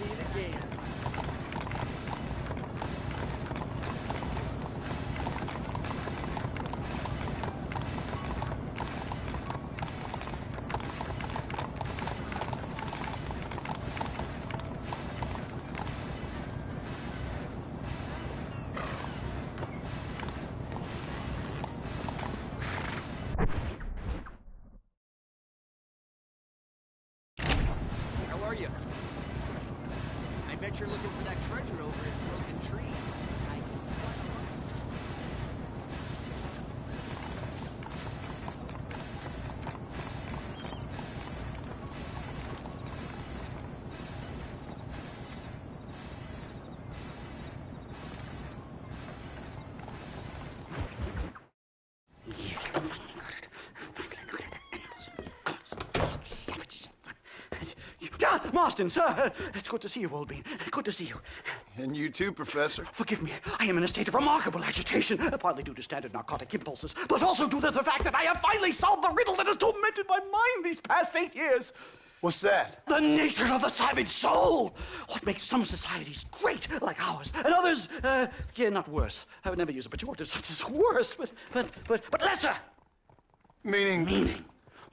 see it again. I bet you're looking for that treasure over at Broken Tree. Marston, sir! It's good to see you, old bean. Good to see you. And you too, Professor. Forgive me. I am in a state of remarkable agitation, partly due to standard narcotic impulses, but also due to the fact that I have finally solved the riddle that has tormented my mind these past 8 years. What's that? The nature of the savage soul! What makes some societies great, like ours, and others, not worse. I would never use a pejorative such as worse, but lesser! Meaning?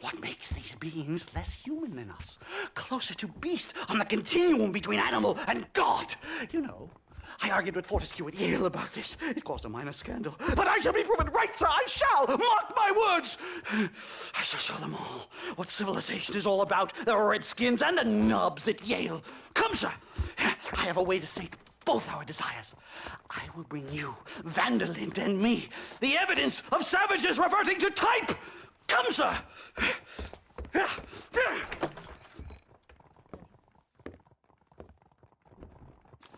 What makes these beings less human than us? Closer to beast on the continuum between animal and God. You know, I argued with Fortescue at Yale about this. It caused a minor scandal. But I shall be proven right, sir. I shall. Mark my words. I shall show them all what civilization is all about. The redskins and the nubs at Yale. Come, sir. I have a way to sate both our desires. I will bring you, Vanderlint, and me the evidence of savages reverting to type. Come, sir!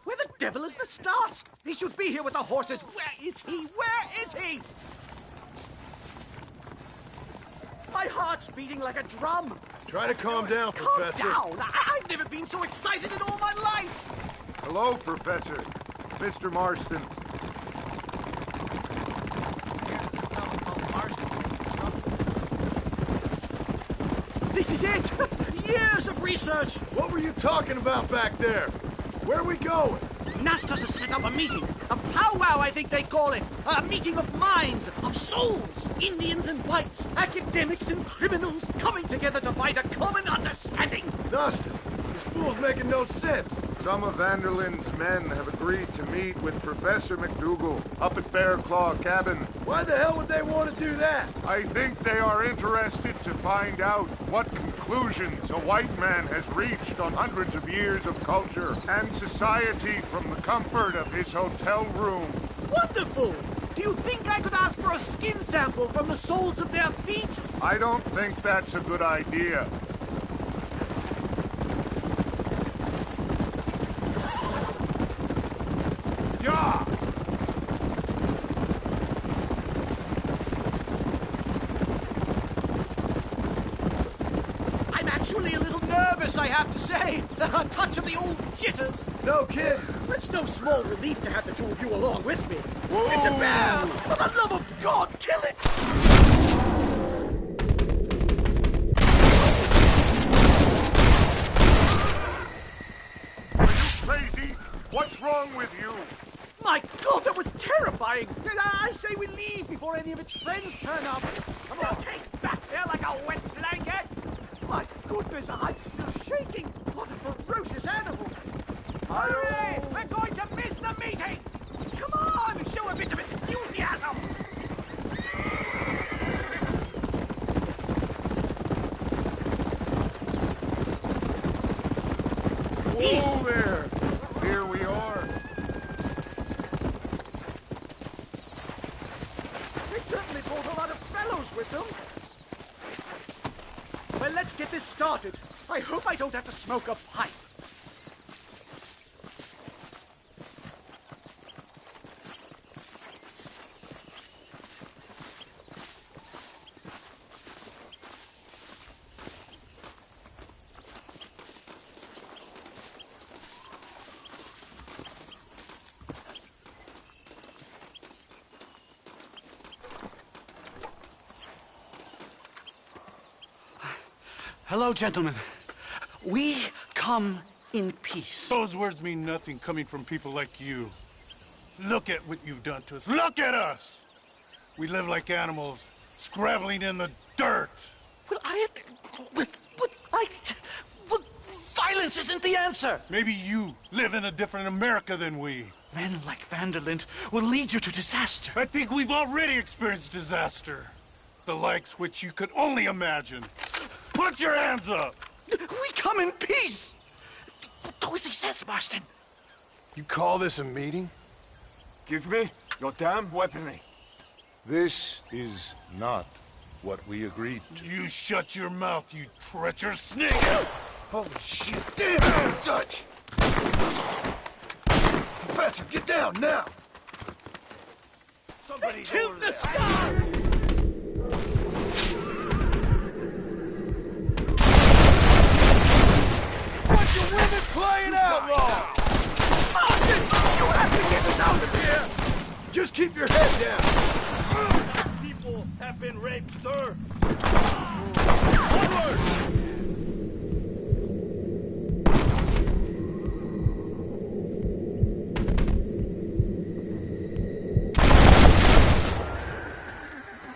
Where the devil is Nastas? He should be here with the horses. Where is he? Where is he? My heart's beating like a drum. Try to calm down, Professor. Calm down! I've never been so excited in all my life! Hello, Professor. Mr. Marston. This is it! Years of research! What were you talking about back there? Where are we going? Nastas has set up a meeting. A powwow, I think they call it. A meeting of minds, of souls. Indians and whites, academics and criminals coming together to find a common understanding. Nastas, this fool's making no sense. Some of Vanderlyn's men have agreed to meet with Professor McDougal up at Bear Claw Cabin. Why the hell would they want to do that? I think they are interested to find out what conclusions a white man has reached on hundreds of years of culture and society from the comfort of his hotel room. Wonderful! Do you think I could ask for a skin sample from the soles of their feet? I don't think that's a good idea. Yeah! I'm actually a little nervous, I have to say. A touch of the old jitters. No kidding. It's no small relief to have the two of you along with me. Whoa. It's a bear! For the love of God, kill it! Are you crazy? What's wrong with you? My God, that was terrifying! I say we leave before any of its friends turn up. Come on, take back there like a wet blanket! My goodness, I'm still shaking! What a ferocious animal! Hurry! We're going to miss the meeting! Come on, show a bit of enthusiasm! Whoa there! Here we are. They certainly brought a lot of fellows with them. Well, let's get this started. I hope I don't have to smoke a pipe. Hello, gentlemen. We come in peace. Those words mean nothing coming from people like you. Look at what you've done to us. Look at us! We live like animals, scrabbling in the dirt. Well, violence isn't the answer. Maybe you live in a different America than we. Men like Vanderlint will lead you to disaster. I think we've already experienced disaster. The likes which you could only imagine. Put your hands up! We come in peace! Do as he says, Marston. You call this a meeting? Give me your damn weaponry. This is not what we agreed to. You shut your mouth, you treacherous snake! Holy shit! Damn it, Dutch! Professor, get down now! Somebody killed the stars! Bunch of women playing out! Martin! You have to get us out of here! Just keep your head down! People have been raped, sir!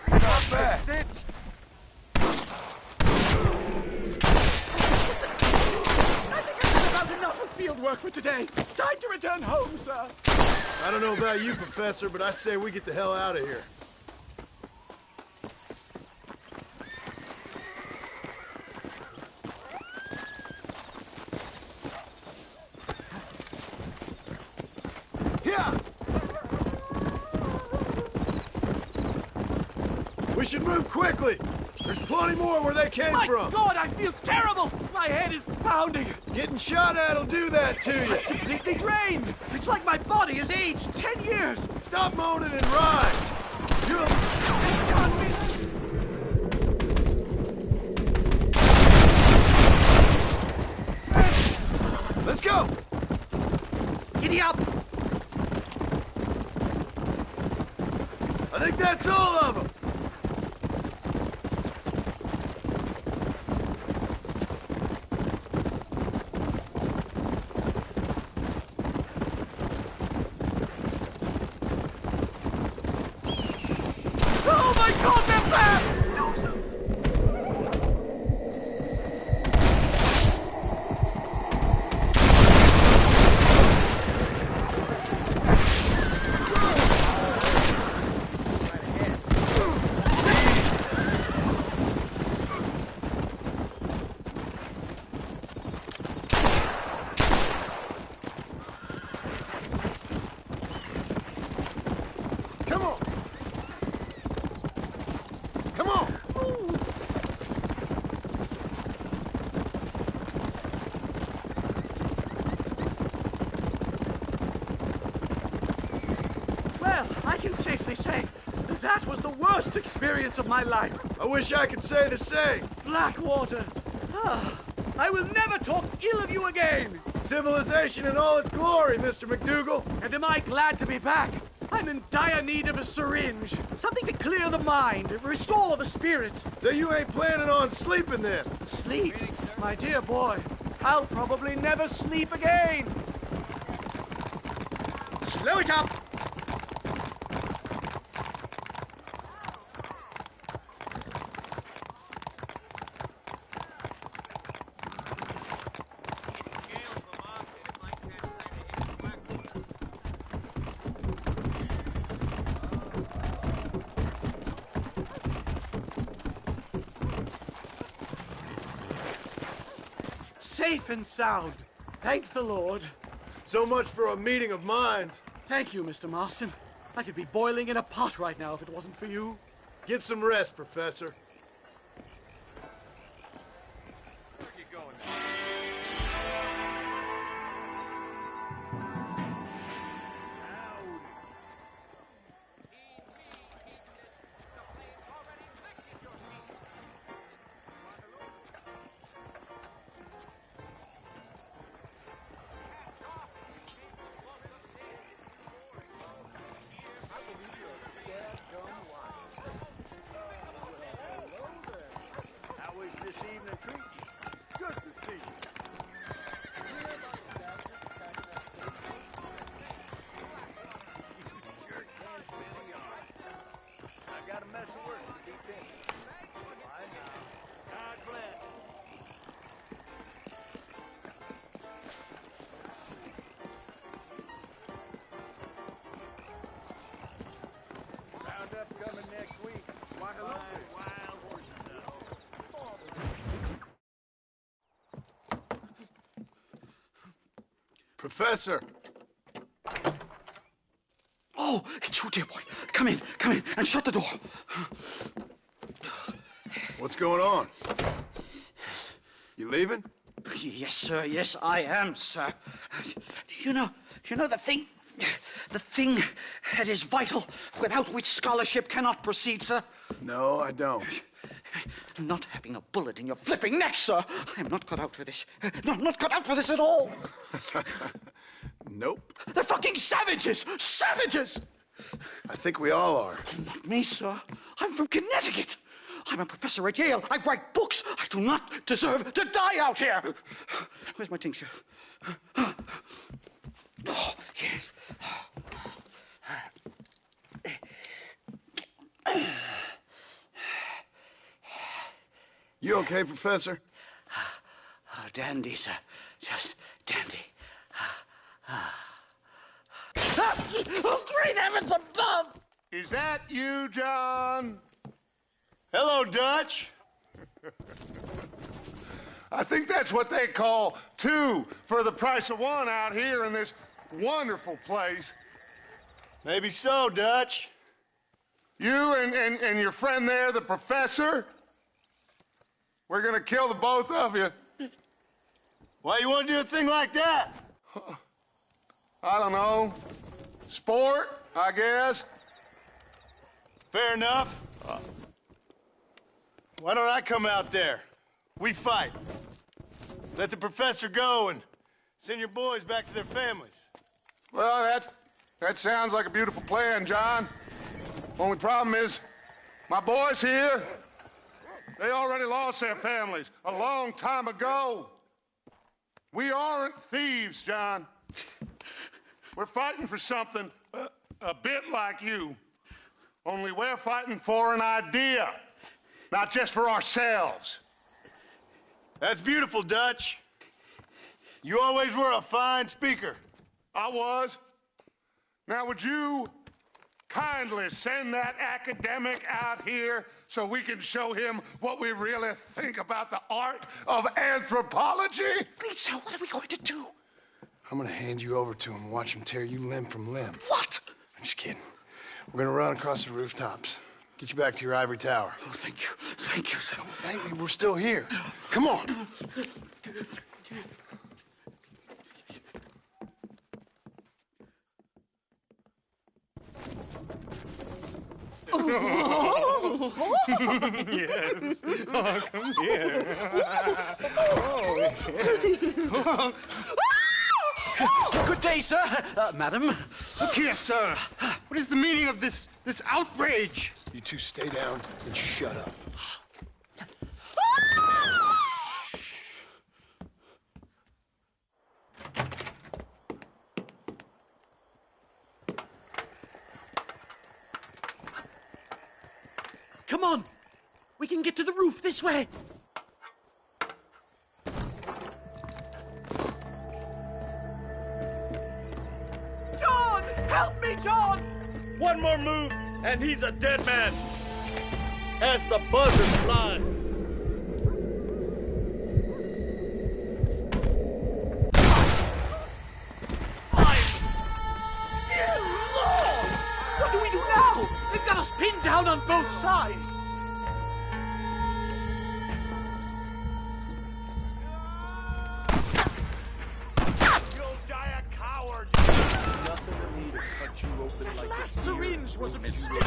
Not bad! Field work for today. Time to return home, sir. I don't know about you, Professor, but I say we get the hell out of here. Yeah! We should move quickly. There's plenty more where they came My from. God, I feel terrible. My head is pounding. Getting shot at'll do that to you. Completely drained. It's like my body has aged 10 years. Stop moaning and ride. You're... Let's go. Giddy up. I think that's all of them. Oh my God, they're back! Do something. Come on. Come on. Well, I can safely say that was the worst experience of my life. I wish I could say the same. Blackwater. Ah, I will never talk ill of you again. Civilization in all its glory, Mr. McDougal. And am I glad to be back? I'm in dire need of a syringe. Something to clear the mind, restore the spirit. So you ain't planning on sleeping then? Sleep? My dear boy, I'll probably never sleep again. Slow it up. Safe and sound. Thank the Lord. So much for a meeting of minds. Thank you, Mr. Marston. I could be boiling in a pot right now if it wasn't for you. Get some rest, Professor. Professor! Oh, it's you, dear boy. Come in, and shut the door. What's going on? You leaving? Yes, sir. Yes, I am, sir. You know the thing that is vital, without which scholarship cannot proceed, sir? No, I don't. Not having a bullet in your flipping neck, sir. I am not cut out for this. No, I'm not cut out for this at all. Nope. They're fucking savages! Savages! I think we all are. Not me, sir. I'm from Connecticut. I'm a professor at Yale. I write books. I do not deserve to die out here. Where's my tincture? Oh, yes. You okay, Professor? Oh, dandy, sir. Just dandy. Oh, great heavens above! Is that you, John? Hello, Dutch. I think that's what they call two for the price of one out here in this wonderful place. Maybe so, Dutch. You and your friend there, the professor, we're gonna kill the both of you. Why you want to do a thing like that? I don't know. Sport, I guess. Fair enough. Why don't I come out there? We fight. Let the professor go and send your boys back to their families. Well, that sounds like a beautiful plan, John. Only problem is, my boys here, they already lost their families a long time ago. We aren't thieves, John. We're fighting for something a bit like you. Only we're fighting for an idea, not just for ourselves. That's beautiful, Dutch. You always were a fine speaker. I was. Now, would you kindly send that academic out here so we can show him what we really think about the art of anthropology? Please, sir, what are we going to do? I'm gonna hand you over to him and watch him tear you limb from limb. What? I'm just kidding. We're gonna run across the rooftops. Get you back to your ivory tower. Oh, thank you. Thank you, sir. Thank me, we're still here. Come on. Yes. Oh, come here. Good day, sir. Madam. Look here, sir. What is the meaning of this outrage? You two stay down and shut up. Come on! We can get to the roof this way! John! Help me, John! One more move, and he's a dead man. As the buzzard flies. Dear Lord! What do we do now? They've got us pinned down on both sides! You'll die a coward! Nothing in me to cut you open like Last this. syringe was a mistake!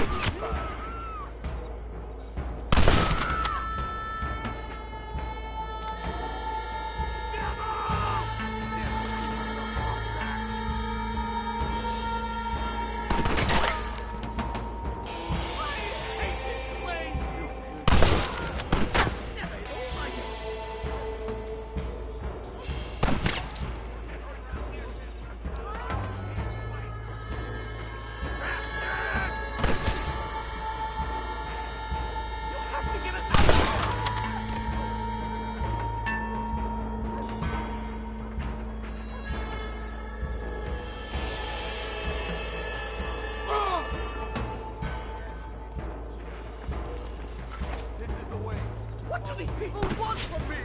What do these people want from me?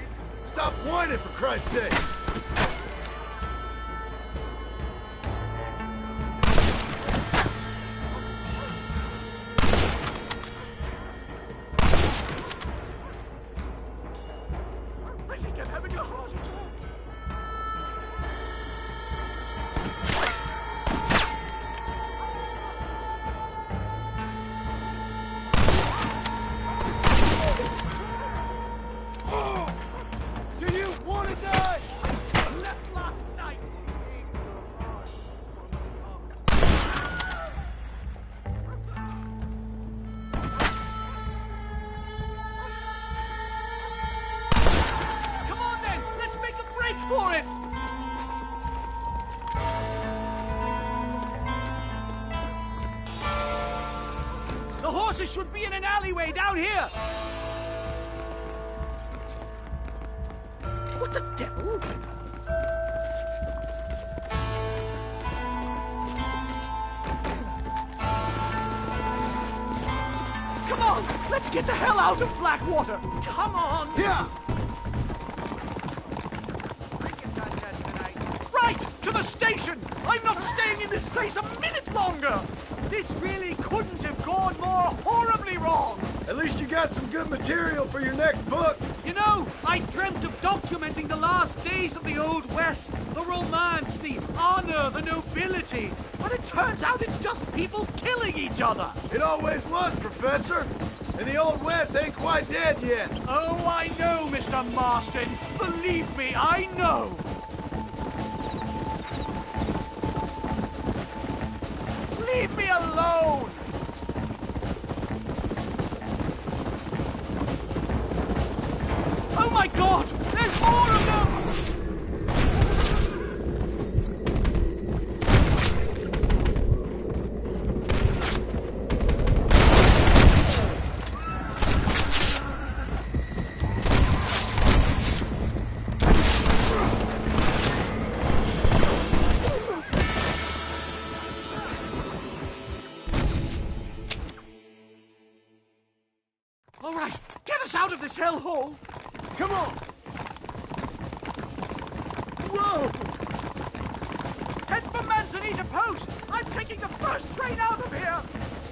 Stop whining, for Christ's sake! Do you want to die? I left last night. Come on then, let's make a break for it. The horses should be in an alleyway down here. What the devil? Come on, let's get the hell out of Blackwater. Come on. Yeah! Right, to the station. I'm not staying in this place a minute longer. This really couldn't have gone more horribly wrong. At least you got some good material for your next book. You know, I dreamt of documenting the last days of the Old West, the romance, the honor, the nobility. But it turns out it's just people killing each other. It always was, Professor. And the Old West ain't quite dead yet. Oh, I know, Mr. Marston. Believe me, I know. Leave me alone. Oh my God! There's more of them! All right, get us out of this hellhole. Come on! Whoa! Head for Manzanita Post! I'm taking the first train out of here!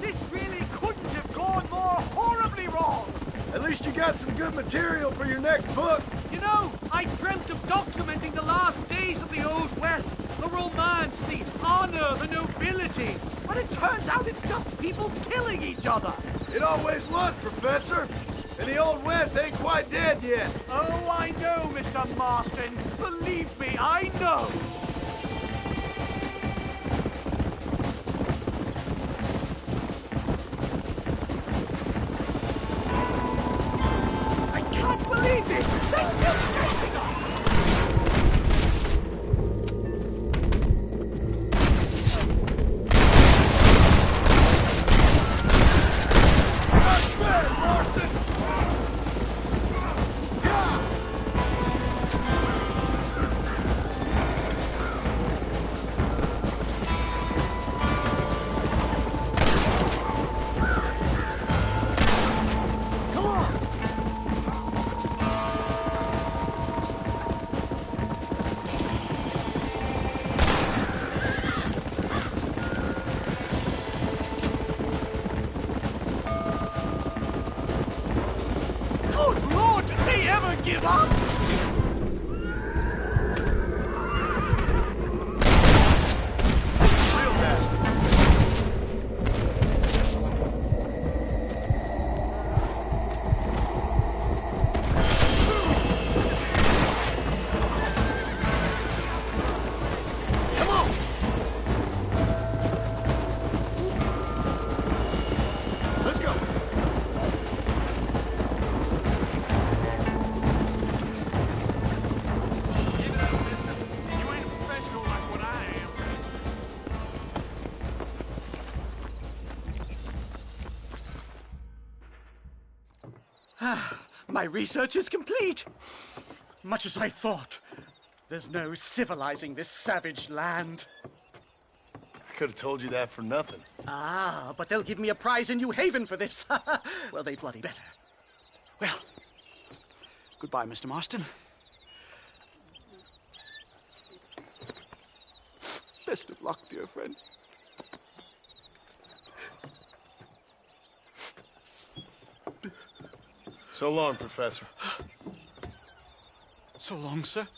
This really couldn't have gone more horribly wrong! At least you got some good material for your next book. You know, I dreamt of documenting the last days of the Old West, the romance, the honor, the nobility. But it turns out it's just people killing each other. It always was, Professor. And the Old West ain't quite dead yet. Oh, I know, Mr. Marston. Believe me, I know. I can't believe it! They're still chasing us! Not bad, Marston! Good Lord, did they ever give up? Real nasty. Come on! Let's go. You ain't a professional like what I am. My research is complete. Much as I thought. There's no civilizing this savage land. I could have told you that for nothing. Ah, but they'll give me a prize in New Haven for this. Well, they bloody better. Well, goodbye, Mr. Marston. Best of luck, dear friend. So long, Professor. So long, sir.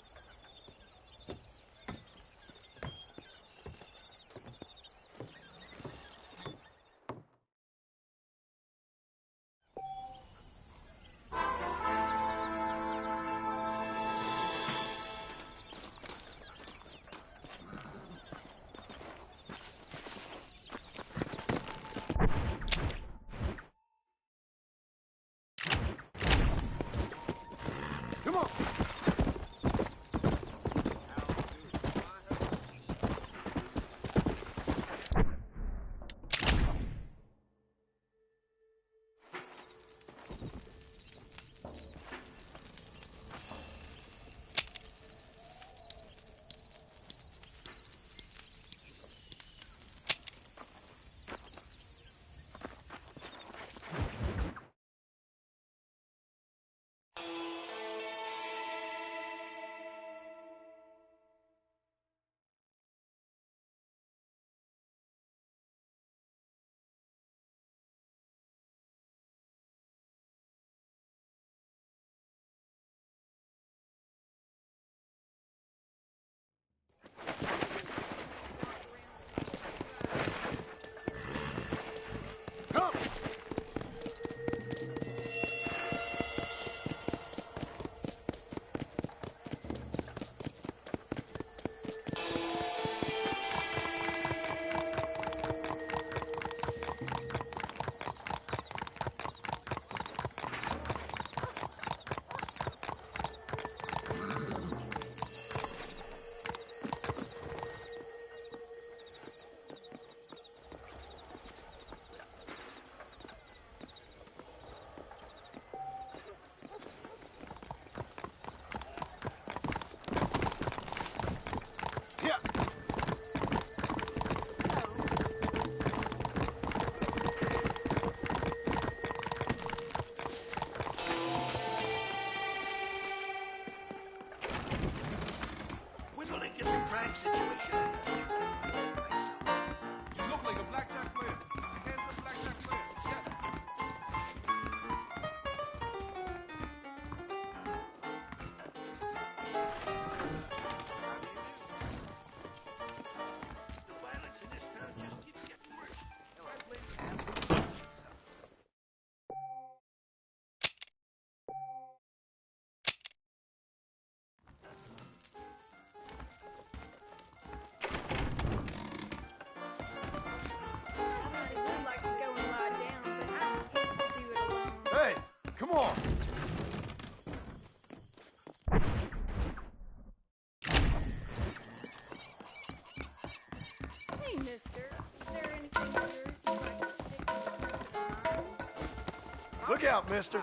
Look out, mister.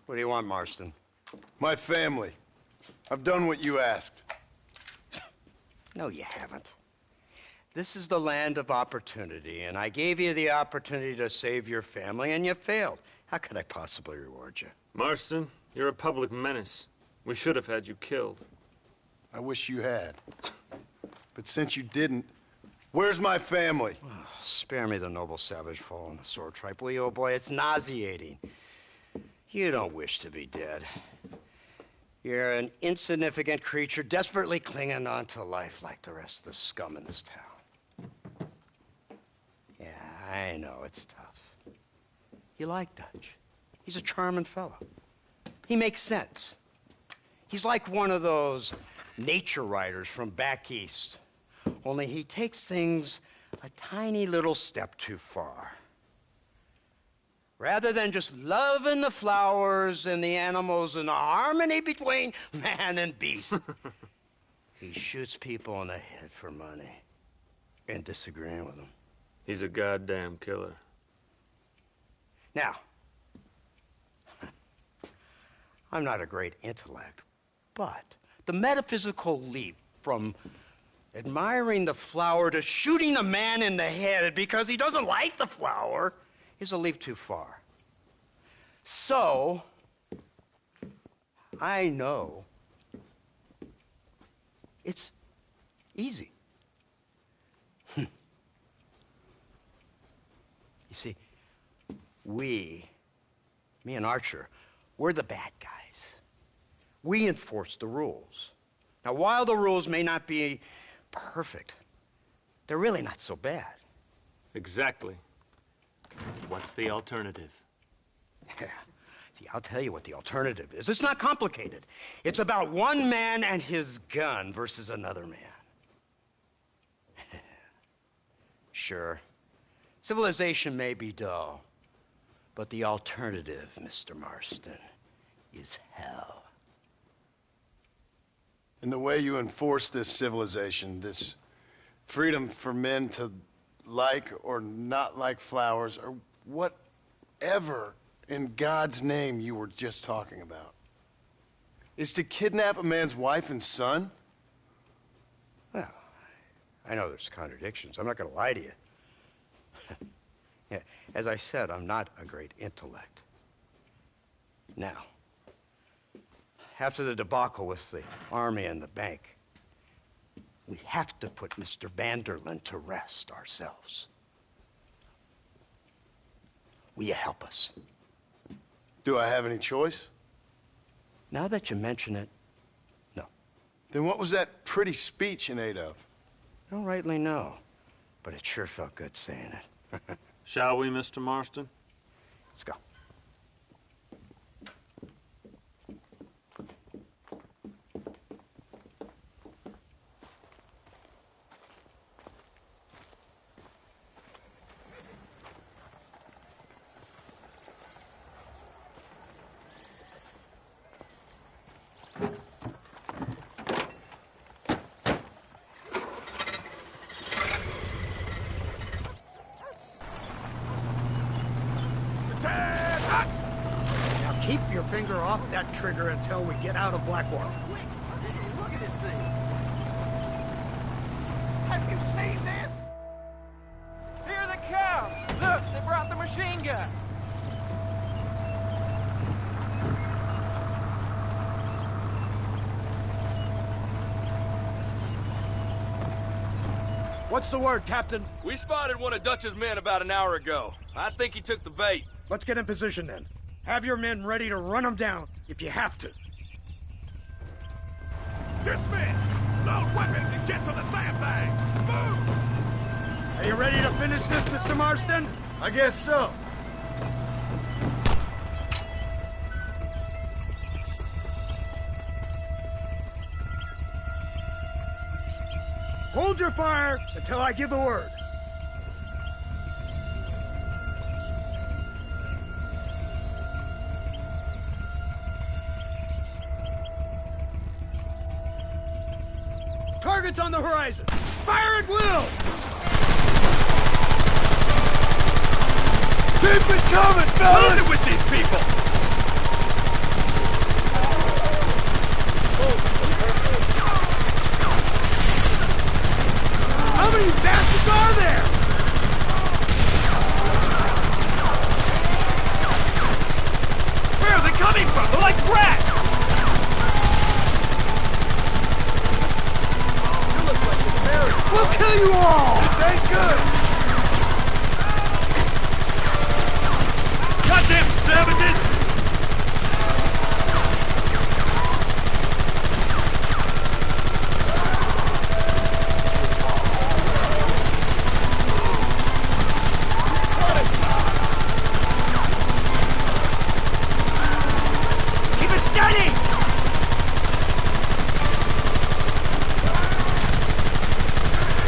What do you want, Marston? My family. I've done what you asked. No, you haven't. This is the land of opportunity, and I gave you the opportunity to save your family, and you failed. How could I possibly reward you? Marston, you're a public menace. We should have had you killed. I wish you had. But since you didn't, where's my family? Oh, spare me the noble savage fall on the sword tripe, will you, old boy? It's nauseating. You don't wish to be dead. You're an insignificant creature desperately clinging on to life like the rest of the scum in this town. Yeah, I know, it's tough. You like Dutch. He's a charming fellow. He makes sense. He's like one of those nature writers from back east. Only he takes things a tiny little step too far. Rather than just loving the flowers and the animals and the harmony between man and beast, he shoots people in the head for money and disagreeing with them. He's a goddamn killer. Now, I'm not a great intellect, but the metaphysical leap from admiring the flower to shooting a man in the head because he doesn't like the flower is a leap too far. So, I know it's easy. You see, me and Archer, we're the bad guys. We enforce the rules. Now, while the rules may not be perfect, they're really not so bad. Exactly. What's the alternative? Yeah. See, I'll tell you what the alternative is. It's not complicated. It's about one man and his gun versus another man. Sure, civilization may be dull, but the alternative, Mr. Marston, is hell. And the way you enforce this civilization, this freedom for men to like or not like flowers, or whatever in God's name you were just talking about, is to kidnap a man's wife and son? Well, I know there's contradictions. I'm not going to lie to you. Yeah, as I said, I'm not a great intellect. Now, after the debacle with the army and the bank, we have to put Mr. Vanderlyn to rest ourselves. Will you help us? Do I have any choice? Now that you mention it, no. Then what was that pretty speech in aid of? I don't rightly know, but it sure felt good saying it. Shall we, Mr. Marston? Let's go. Keep your finger off that trigger until we get out of Blackwater. Look at this thing. Have you seen this? What's the word, Captain? We spotted one of Dutch's men about an hour ago. I think he took the bait. Let's get in position then. Have your men ready to run them down if you have to. Dismiss! Load weapons and get to the sandbags! Move! Are you ready to finish this, Mr. Marston? I guess so. Hold your fire until I give the word. Targets on the horizon. Fire at will! Keep it coming, fellas! What is it with these people? How many bastards are there? Where are they coming from? They're like rats! You look like a terrorist. We'll kill you all! This ain't good! Goddamn savages!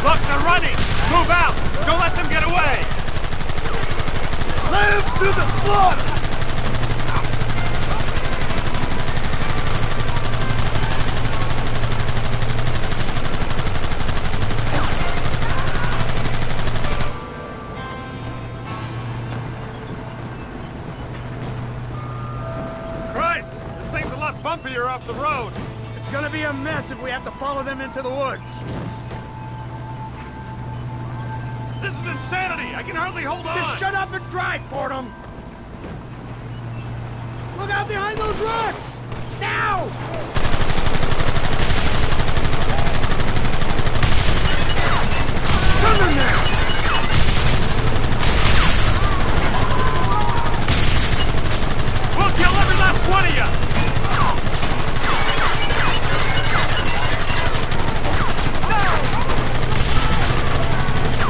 Look, they're running! Move out! Don't let them get away! Let him do the slaughter! Christ! This thing's a lot bumpier off the road! It's gonna be a mess if we have to follow them into the woods. This is insanity! I can hardly hold on! Just shut up and drive, Fordham! Look out behind those rocks! Now! Come in there! We'll kill every last one of you!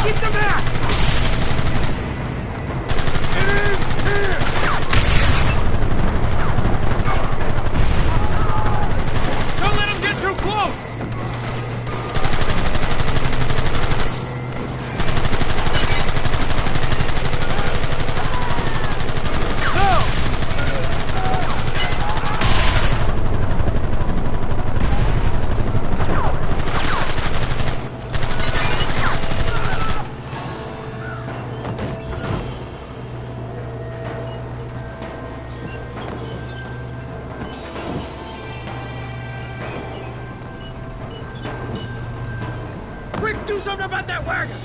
Keep them back! It is here! Don't let them get too close! Quick, do something about that wagon!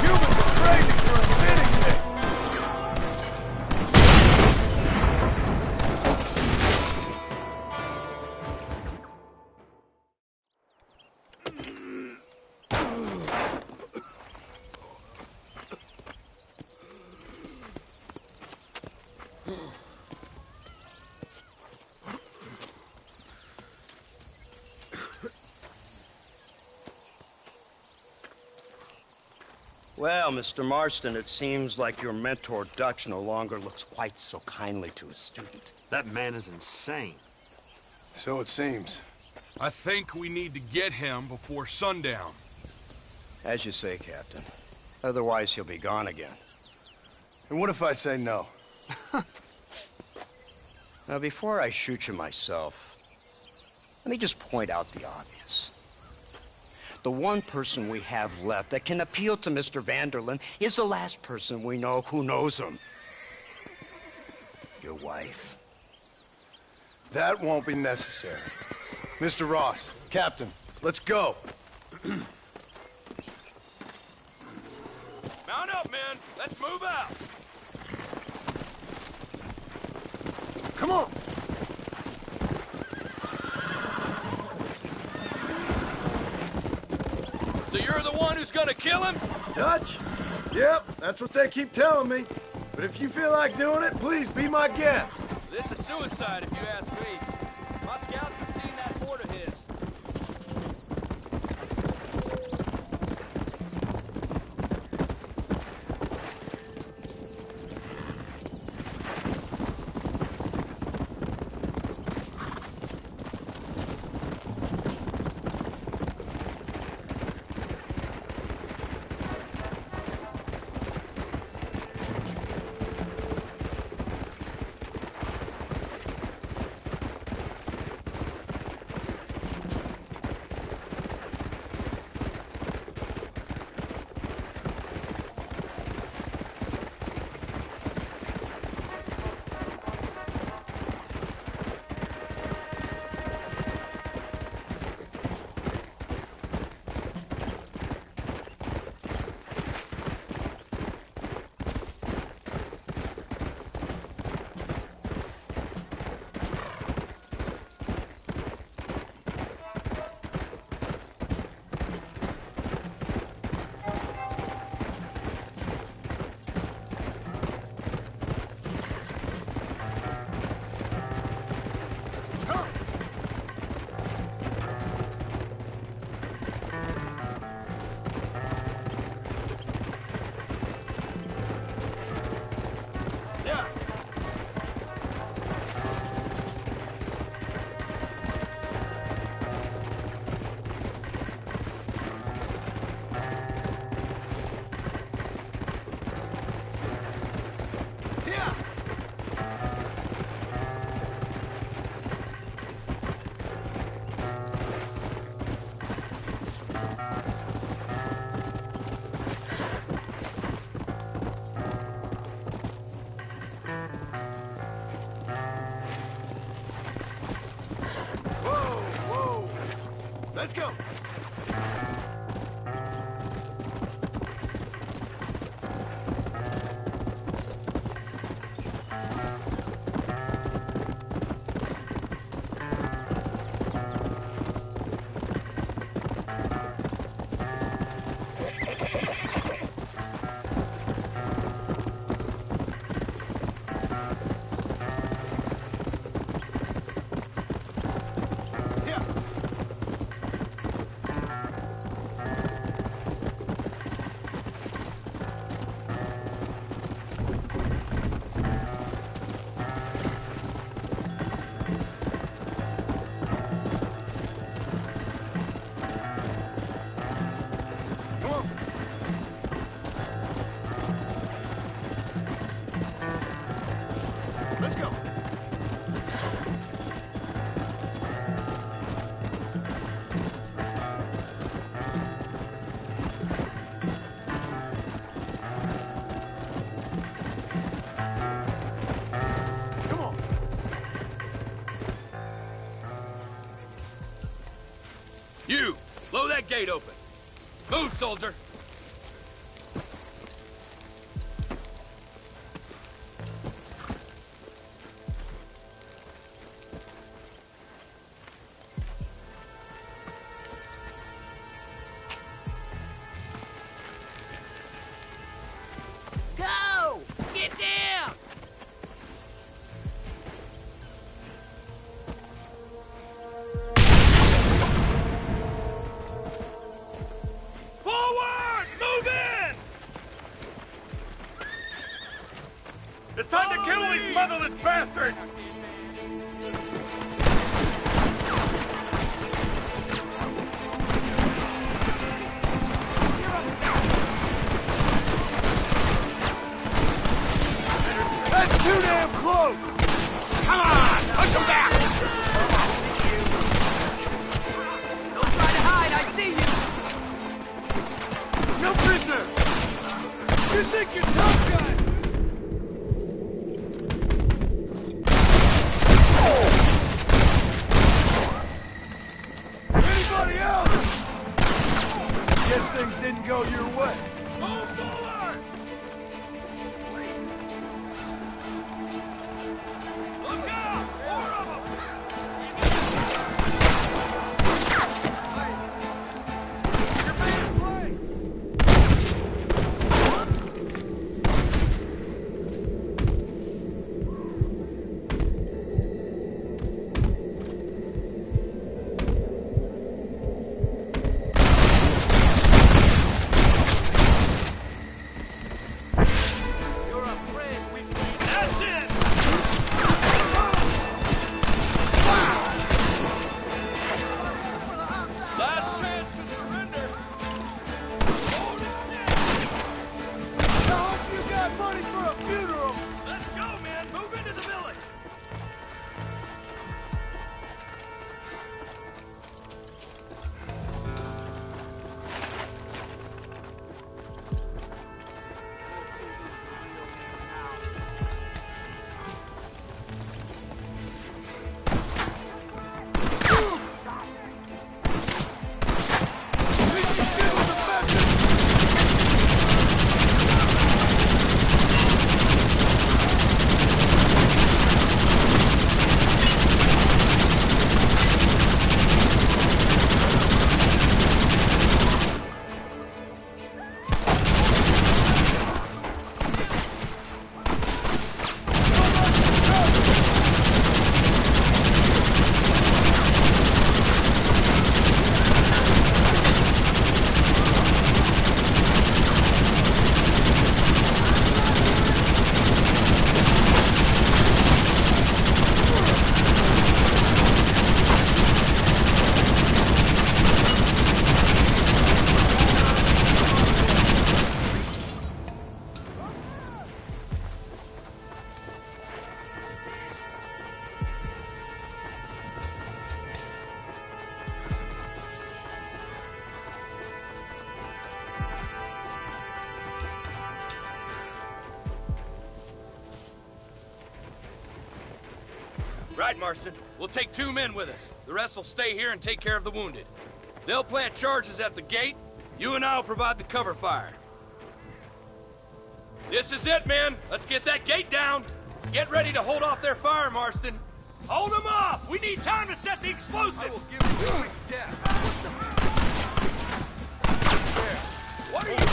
Humans are crazy for admitting it! Well, Mr. Marston, it seems like your mentor Dutch no longer looks quite so kindly to his student. That man is insane. So it seems. I think we need to get him before sundown. As you say, Captain. Otherwise, he'll be gone again. And what if I say no? Now, before I shoot you myself, let me just point out the obvious. The one person we have left that can appeal to Mr. Vanderlyn is the last person we know who knows him. Your wife. That won't be necessary. Mr. Ross, Captain, Let's go. Mount up, men. Let's move out. Come on. So you're the one who's gonna kill him? Dutch? Yep, that's what they keep telling me. But if you feel like doing it, please be my guest. This is suicide, if you ask me. My scouts have seen that fort of his. Let's go. You! Blow that gate open! Move, soldier! Go! Get down! Forward! Move in! It's time to kill these motherless bastards! That's too damn close! Come on! Push them back! Don't try to hide, I see you! No prisoners! You think you're tough, guy? Right, Marston. We'll take 2 men with us. The rest will stay here and take care of the wounded. They'll plant charges at the gate. You and I'll provide the cover fire. This is it, men. Let's get that gate down. Get ready to hold off their fire, Marston. Hold them off! We need time to set the explosives! I will give you a quick death. What are you doing?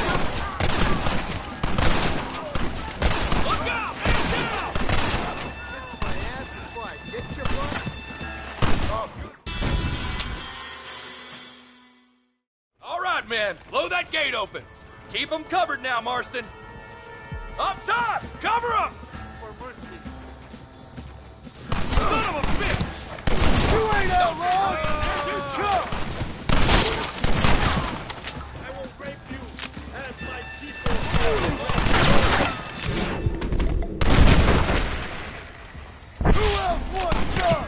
Look out! Man down! This is my ass and fight. Get your butt. Oh, good. All right, men. Blow that gate open. Keep them covered now, Marston. Up top! Cover them! For mercy. Son of a bitch! You ain't outlawed! You chump! I will rape you as my people. Who else wants some?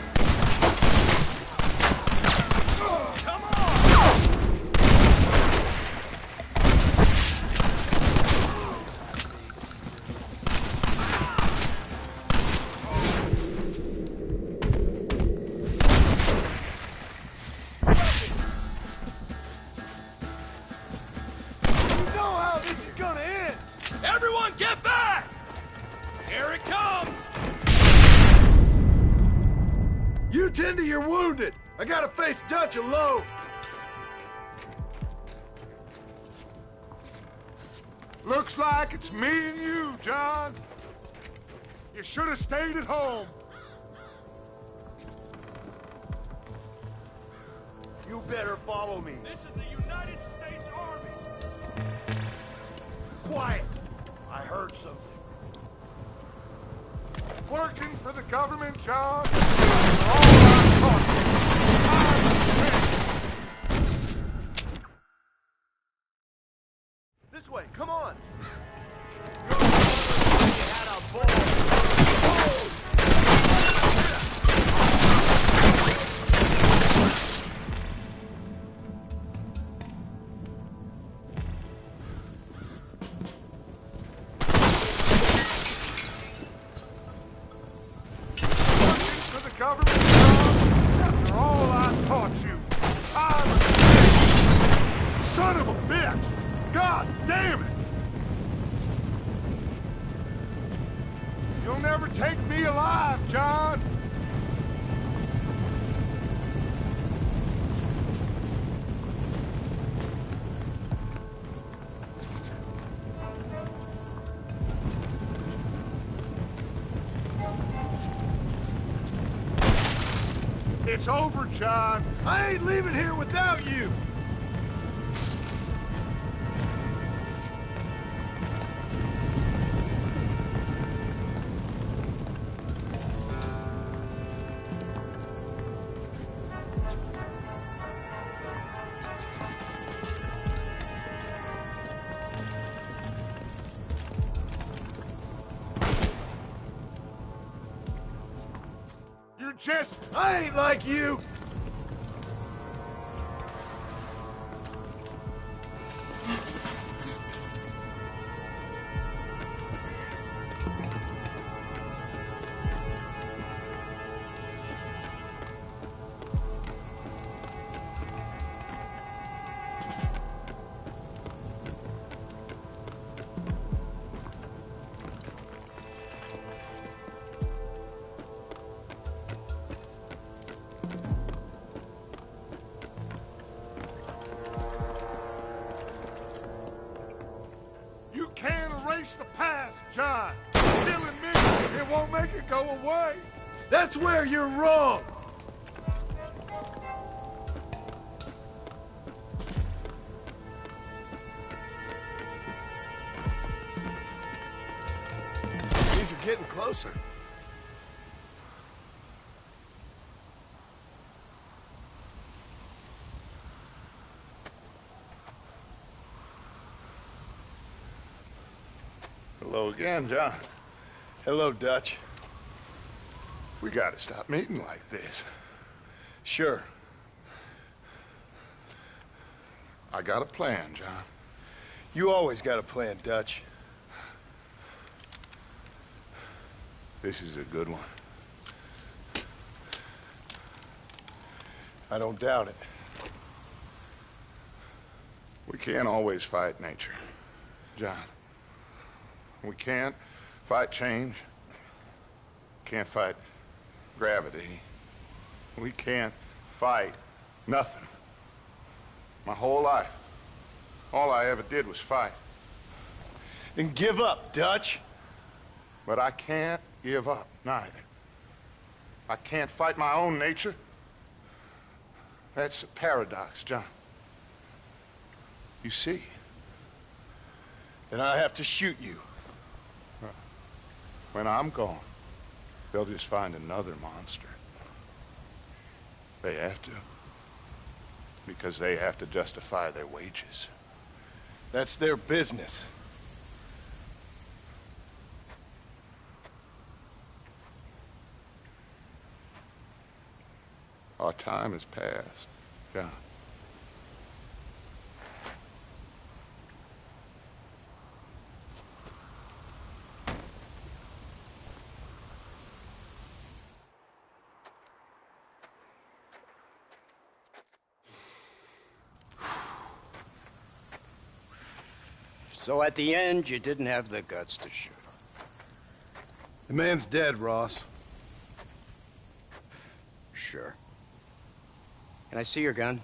Come Everyone get back! Here it comes! You tend to your wounded. I gotta face Dutch alone. Looks like it's me and you, John. You should have stayed at home. You better follow me. This is the United States Army. Quiet. I heard something. Working for the government, John. All I'm talking. This way, come on. Government job after all I taught you. I'm a son of a bitch! God damn it! You'll never take me alive, John! It's over, John. I ain't leaving here without you. I ain't like you! The past, John. Killing me, it won't make it go away. That's where you're wrong. These are getting closer. Hello again, John. Hello, Dutch. We gotta stop meeting like this. Sure. I got a plan, John. You always got a plan, Dutch. This is a good one. I don't doubt it. We can't always fight nature, John. We can't fight change. Can't fight gravity. We can't fight nothing. My whole life, all I ever did was fight. Then give up, Dutch. But I can't give up, neither. I can't fight my own nature. That's a paradox, John. You see? Then I have to shoot you. When I'm gone, they'll just find another monster. They have to. Because they have to justify their wages. That's their business. Our time has passed, John. So at the end, you didn't have the guts to shoot him. The man's dead, Ross. Sure. Can I see your gun?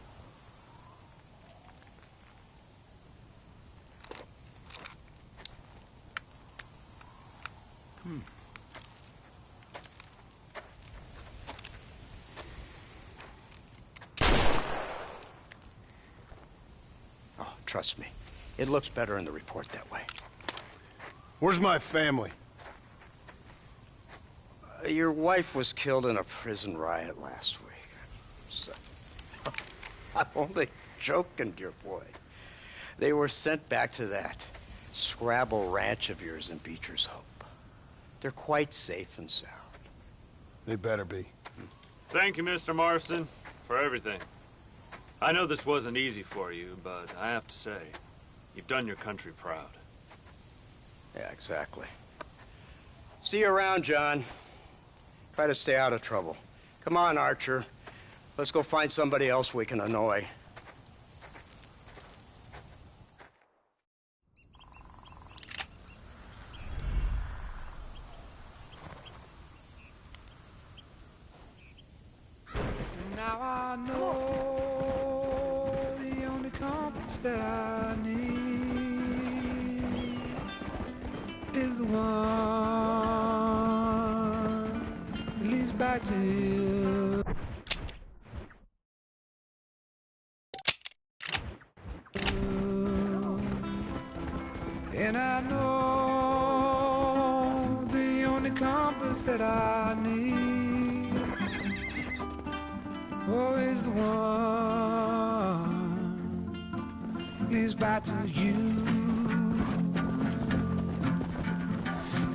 Oh, trust me. It looks better in the report that way. Where's my family? Your wife was killed in a prison riot last week. So, I'm only joking, dear boy. They were sent back to that Scrabble ranch of yours in Beecher's Hope. They're quite safe and sound. They better be. Thank you, Mr. Marston, for everything. I know this wasn't easy for you, but I have to say, you've done your country proud. Yeah, exactly. See you around, John. Try to stay out of trouble. Come on, Archer. Let's go find somebody else we can annoy. Now I know the only compass that I need is the one that leads back to you. And I know the only compass that I need is the one leads back to you.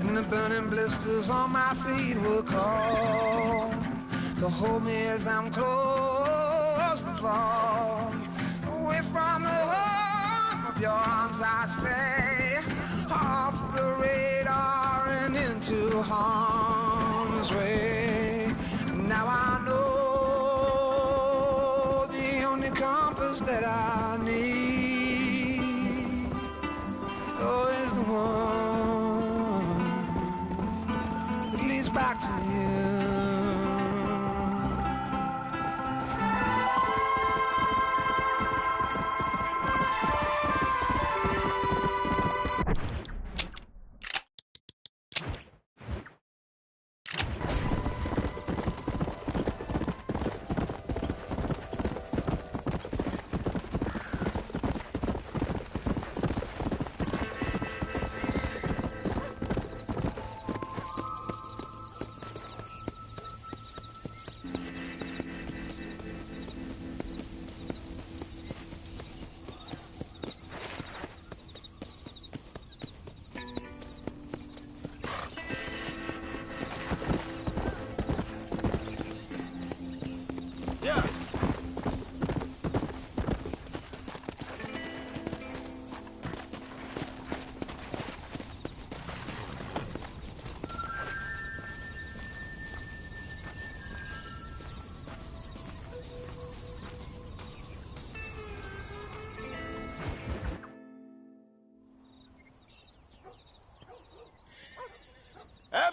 And the burning blisters on my feet will call to hold me as I'm close to fall. Away from the home of your arms I stray, off the radar and into harm's way. Now I know the only compass that I need is the one that leads back to you.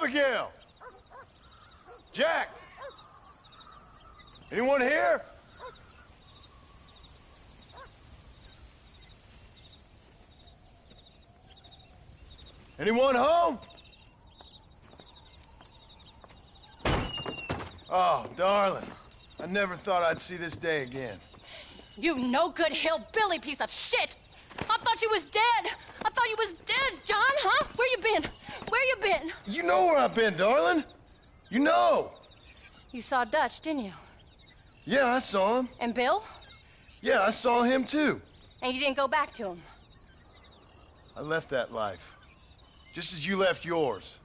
Abigail! Jack! Anyone here? Anyone home? Oh, darling. I never thought I'd see this day again. You no-good hillbilly piece of shit! I thought you was dead! I thought you was dead, John, huh? Where you been? Where you been? You know where I've been, darling. You know. You saw Dutch, didn't you? Yeah, I saw him. And Bill? Yeah, I saw him too. And you didn't go back to him? I left that life. Just as you left yours.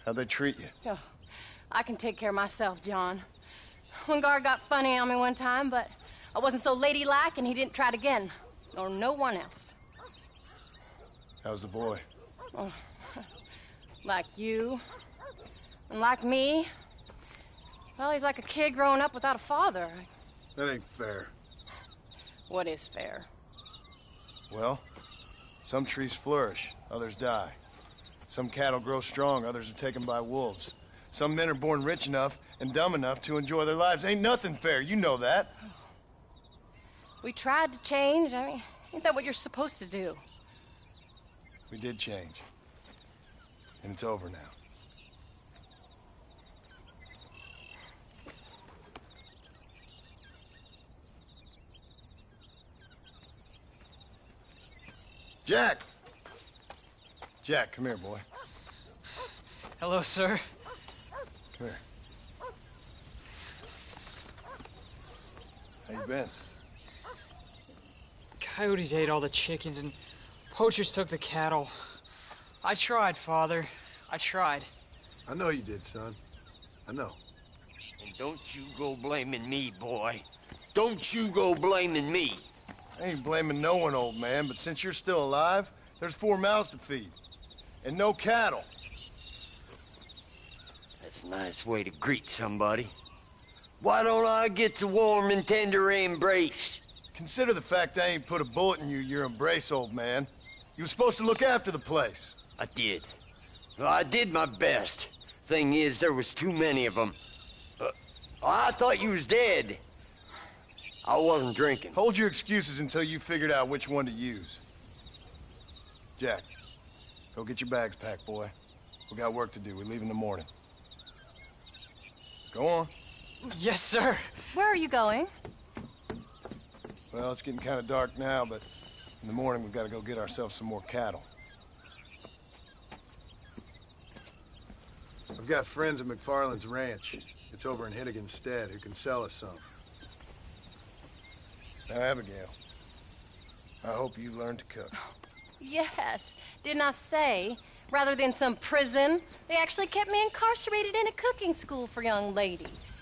How'd they treat you? Oh, I can take care of myself, John. One guard got funny on me one time, but I wasn't so ladylike and he didn't try it again. Nor no one else. How's the boy? Oh, like you. And like me. Well, he's like a kid growing up without a father. That ain't fair. What is fair? Well, some trees flourish, others die. Some cattle grow strong, others are taken by wolves. Some men are born rich enough and dumb enough to enjoy their lives. Ain't nothing fair, you know that. We tried to change. I mean, ain't that what you're supposed to do? We did change. And it's over now. Jack! Jack, come here, boy. Hello, sir. Come here. How you been? Coyotes ate all the chickens and poachers took the cattle. I tried, Father. I tried. I know you did, son. I know. And don't you go blaming me, boy. Don't you go blaming me. I ain't blaming no one, old man, but since you're still alive, there's 4 mouths to feed. And no cattle. That's a nice way to greet somebody. Why don't I get the warm and tender embrace? Consider the fact I ain't put a bullet in your embrace, old man. You were supposed to look after the place. I did. Well, I did my best. Thing is, there was too many of them. I thought you was dead. I wasn't drinking. Hold your excuses until you figured out which one to use. Jack, go get your bags packed, boy. We got work to do. We leave in the morning. Go on. Yes, sir. Where are you going? Well, it's getting kind of dark now, but in the morning we've got to go get ourselves some more cattle. I've got friends at McFarland's ranch. It's over in Hinnigan's Stead who can sell us some. Now, Abigail, I hope you learn to cook. Yes. Didn't I say, rather than some prison, they actually kept me incarcerated in a cooking school for young ladies.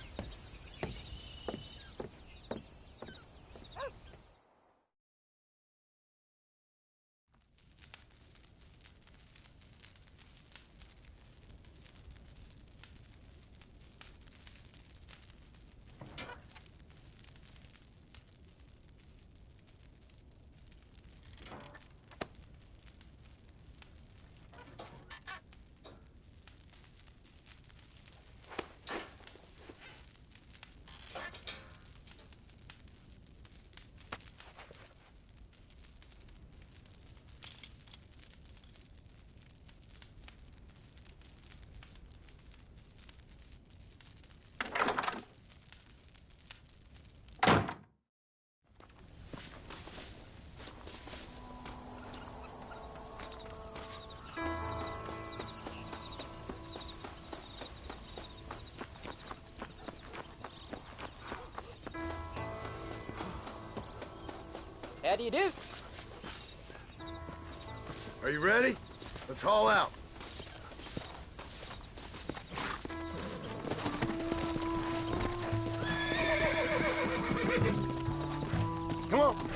How do you do? Are you ready? Let's haul out. Come on.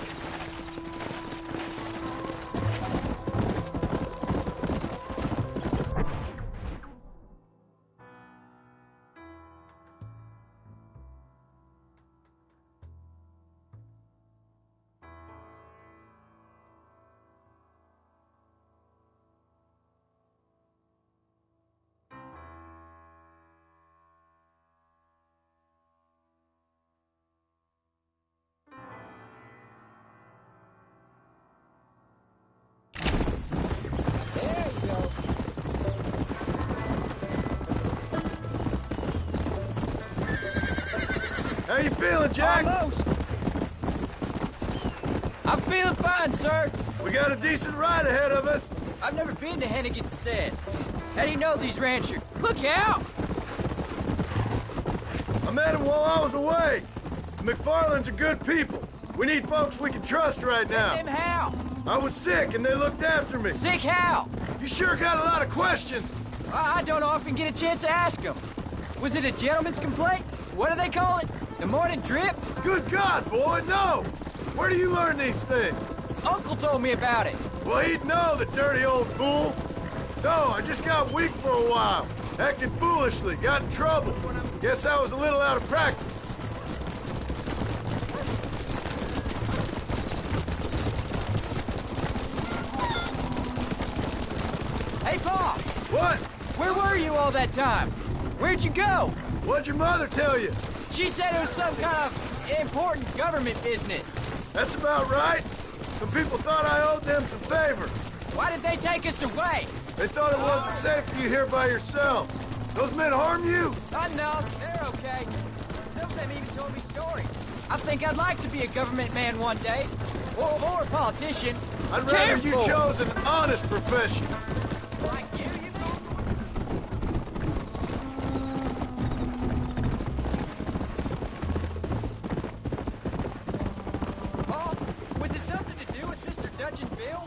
How you feeling, Jack? Almost. I'm feeling fine, sir. We got a decent ride ahead of us. I've never been to Hennigan's Stead. How do you know these ranchers? Look out! I met him while I was away. The McFarlands are good people. We need folks we can trust right now. And how? I was sick and they looked after me. Sick how? You sure got a lot of questions. I don't often get a chance to ask them. Was it a gentleman's complaint? What do they call it? The morning drip? Good God, boy, no! Where do you learn these things? Uncle told me about it. Well, he'd know, the dirty old fool. No, I just got weak for a while. Acted foolishly, got in trouble. Guess I was a little out of practice. Hey, Pa! What? Where were you all that time? Where'd you go? What'd your mother tell you? She said it was some kind of important government business. That's about right. Some people thought I owed them some favor. Why did they take us away? They thought it wasn't safe for you here by yourself. Those men harm you? No, they're okay. Some of them even told me stories. I think I'd like to be a government man one day. Or a politician. I'd rather you chose an honest profession. Like you know? Oh, was it something to do with Mr. Dutch and Bill?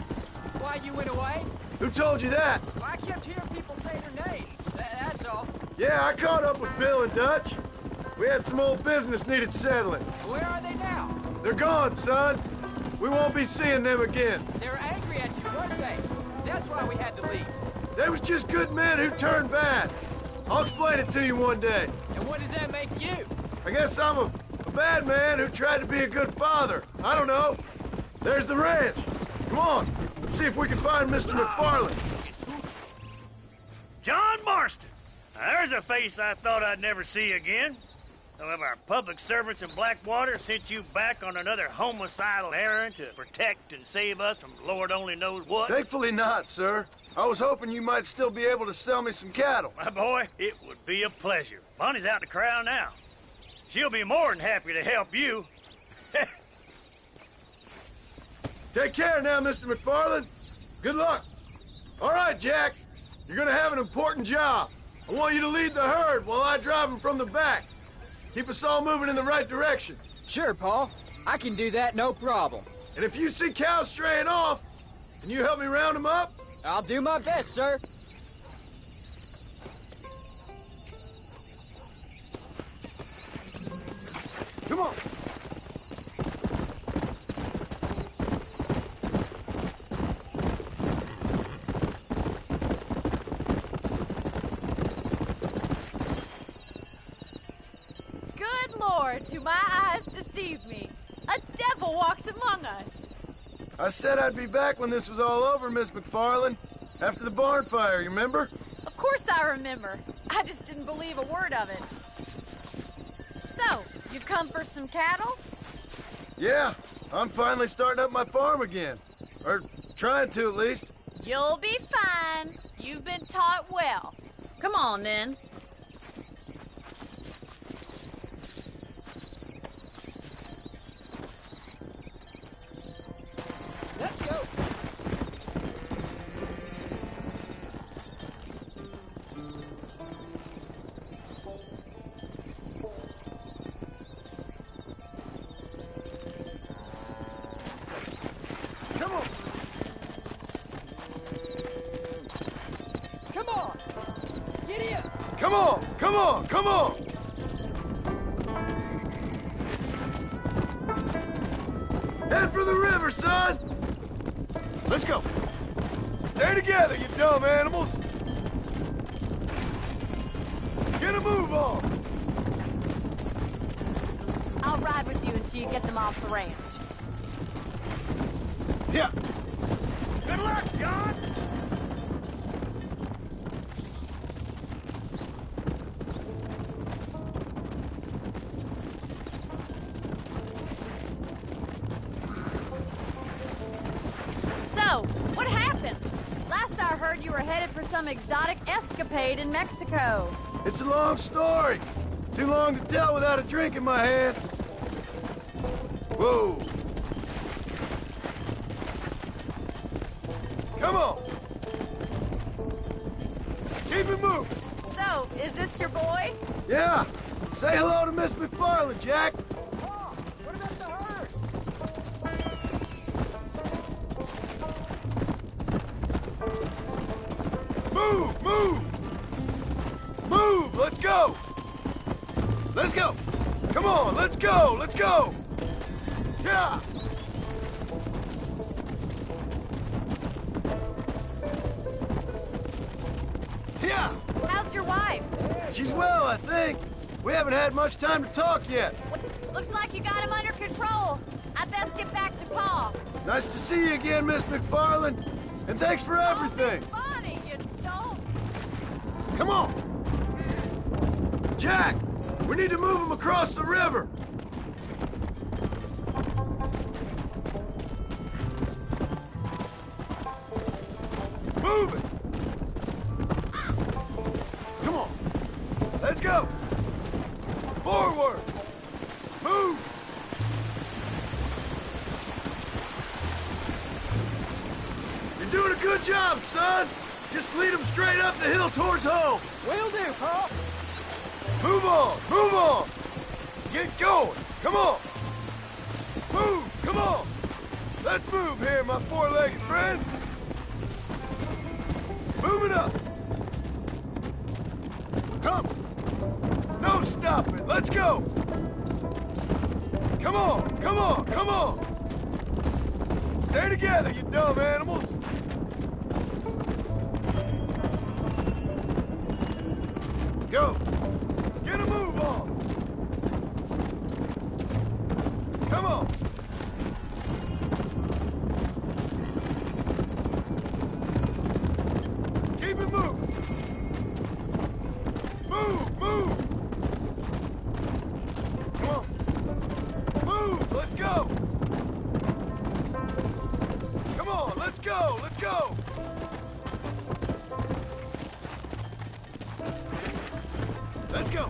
Why you went away? Who told you that? Well, I kept hearing people say their names. That's all. Yeah, I caught up with Bill and Dutch. We had some old business needed settling. Where are they now? They're gone, son. We won't be seeing them again. They were angry at you, weren't they? That's why we had to leave. They was just good men who turned bad. I'll explain it to you one day. And what does that make you? I guess I'm a bad man who tried to be a good father. I don't know. There's the ranch. Come on, let's see if we can find Mr. McFarland. John Marston. Now, there's a face I thought I'd never see again. Some of our public servants in Blackwater sent you back on another homicidal errand to protect and save us from Lord only knows what. Thankfully not, sir. I was hoping you might still be able to sell me some cattle. My boy, it would be a pleasure. Bonnie's out in the crowd now. She'll be more than happy to help you. Take care now, Mr. McFarland. Good luck. All right, Jack. You're gonna have an important job. I want you to lead the herd while I drive them from the back. Keep us all moving in the right direction. Sure, Paul. I can do that, no problem. And if you see cows straying off, can you help me round them up? I'll do my best, sir. Come on. Good Lord, do my eyes deceive me? A devil walks among us. I said I'd be back when this was all over, Miss McFarland. After the barn fire, you remember? Of course I remember. I just didn't believe a word of it. So, you've come for some cattle? Yeah, I'm finally starting up my farm again. Or trying to, at least. You'll be fine. You've been taught well. Come on, then. Let's go. Come on. Come on. Get in. Come on, come on, come on. Head for the river, son. Let's go. Stay together, you dumb animals. Get a move on. I'll ride with you until you get them off the ranch. Yeah. Good luck, John. So, what happened? Last I heard you were headed for some exotic escapade in Mexico. It's a long story. Too long to tell without a drink in my hand. Whoa. Come on. Keep it moving. So, is this your boy? Yeah. Say hello to Miss McFarland, Jack. What about the herd? Move! Move! Move! Let's go! Let's go! Come on, let's go! Let's go! Yeah! Yeah! How's your wife? She's well, I think. We haven't had much time to talk yet. Looks like you got him under control. I best get back to Pa. Nice to see you again, Miss McFarland. And thanks for everything. Funny, you don't. Come on! Jack! We need to move him across the river! Move it! Come on! Let's go! Forward! Move! You're doing a good job, son! Just lead him straight up the hill towards home! Will do, Pa. Move on! Move on! Get going! Come on! Move! Come on! Let's move here, my four-legged friends! Move it up! Come! No stopping! Let's go! Come on! Come on! Come on! Stay together, you dumb animals! Go! Get a move on! Come on! Keep it moving! Move! Move! Come on! Move! Let's go! Come on! Let's go! Let's go! Let's go!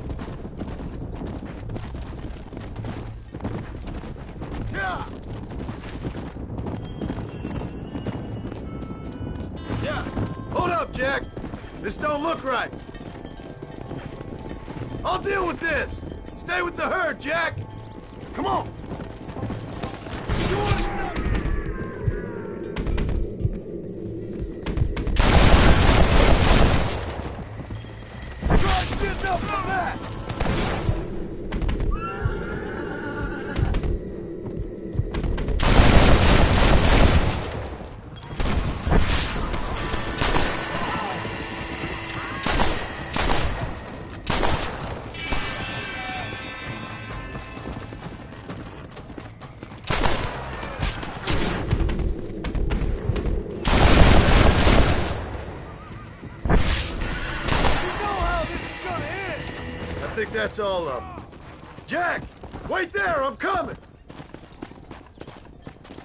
Yeah! Yeah! Hold up, Jack! This don't look right! I'll deal with this! Stay with the herd, Jack! Come on! You want to stop? Drive this up the back! I think that's all of them. Jack! Wait there! I'm coming!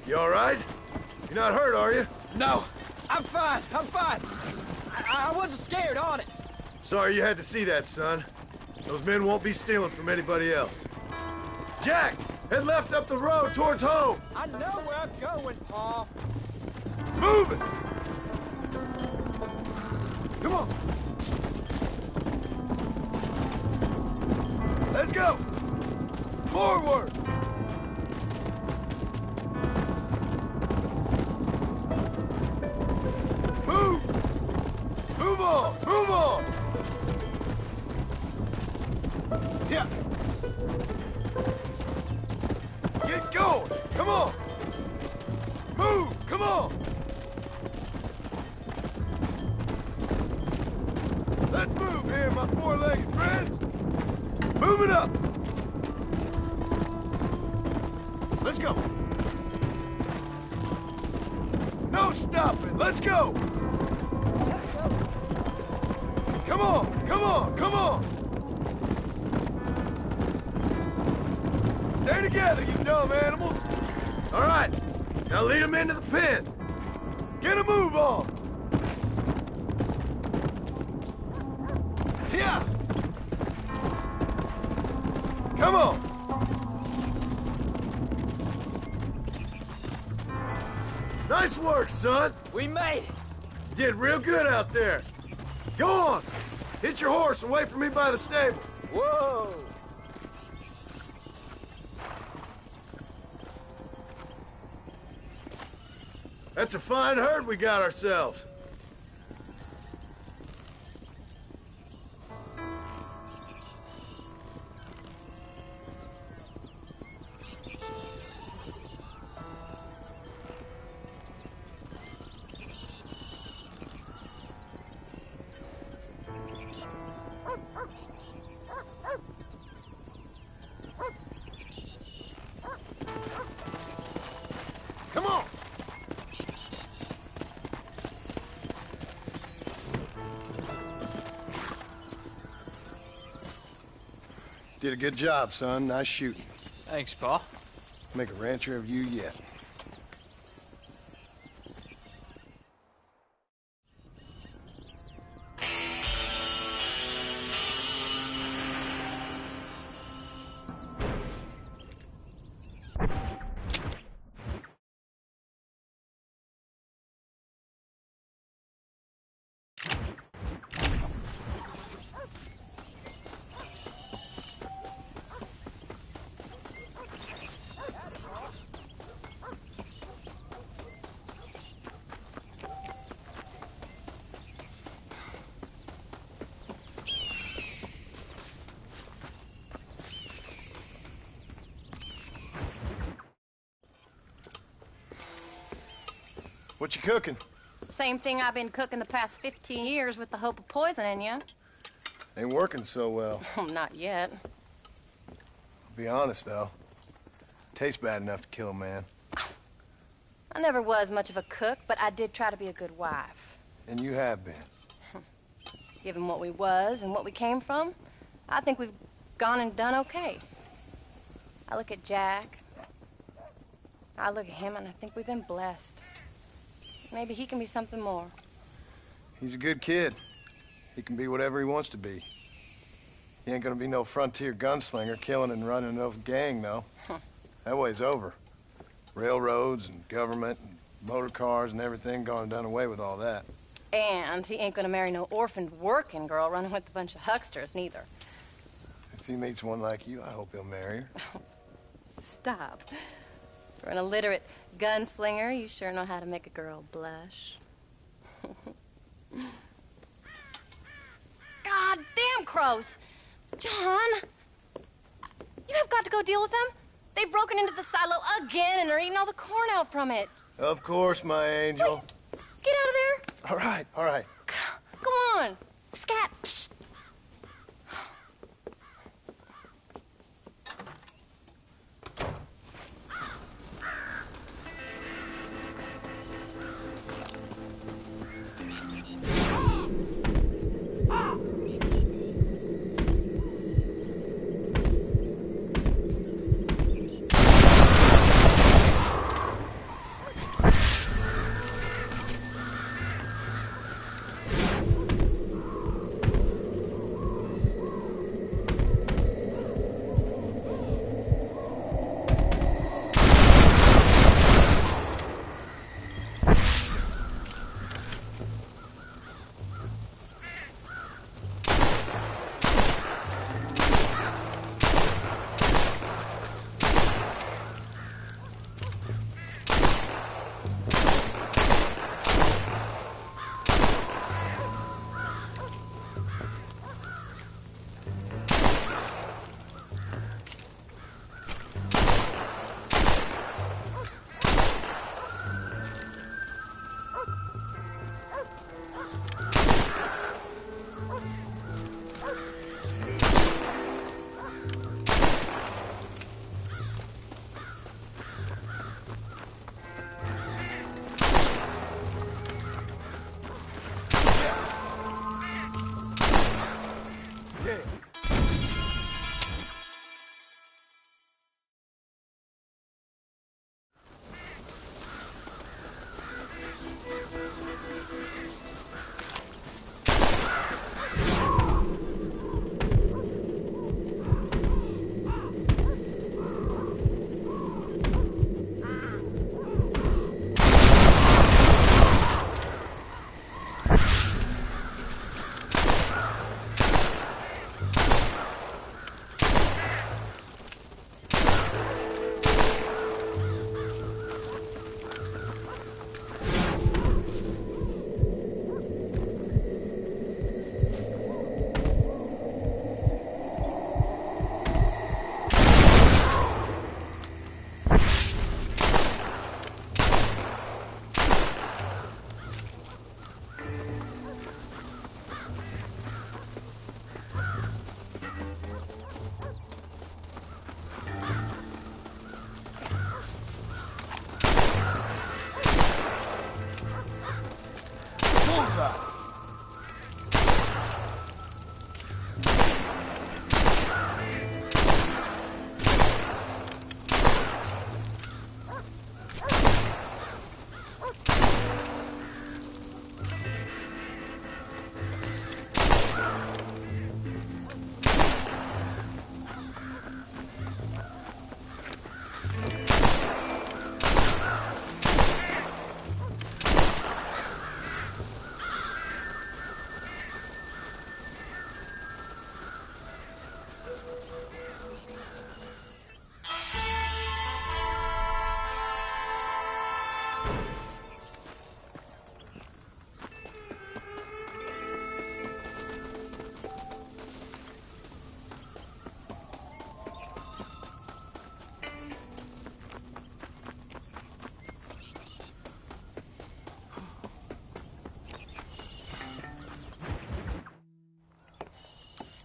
You all right? You're not hurt, are you? No, I'm fine. I'm fine. I wasn't scared, honest. Sorry you had to see that, son. Those men won't be stealing from anybody else. Jack! Head left up the road towards home! I know where I'm going, Pa. Move it! Come on! Let's go! Forward! Move! Move on! Move on! Yeah! Get going! Come on! Move! Come on! Let's move here, my four-legged friends! Move it up! Let's go! No stopping! Let's go! Come on! Come on! Come on! Stay together, you dumb animals! All right, now lead them into the pen. Get a move on! Yeah! Come on! Nice work, son! We made it! You did real good out there. Go on! Hit your horse and wait for me by the stable. Whoa! That's a fine herd we got ourselves. Come on! Did a good job, son. Nice shooting. Thanks, Pa. Make a rancher of you yet. What you cooking? Same thing I've been cooking the past 15 years with the hope of poisoning you. Ain't working so well. Not yet. Be honest, though. Tastes bad enough to kill a man. I never was much of a cook, but I did try to be a good wife. And you have been. Given what we was and what we came from, I think we've gone and done okay. I look at Jack. I look at him and I think we've been blessed. Maybe he can be something more. He's a good kid. He can be whatever he wants to be. He ain't gonna be no frontier gunslinger killing and running no gang, though. That way's over. Railroads and government and motor cars and everything gone and done away with all that. And he ain't gonna marry no orphaned working girl running with a bunch of hucksters, neither. If he meets one like you, I hope he'll marry her. Stop. For an illiterate gunslinger, you sure know how to make a girl blush. God damn crows! John! You have got to go deal with them. They've broken into the silo again and are eating all the corn out from it. Of course, my angel. Wait. Get out of there. All right, all right. Go on. Scat. Shh.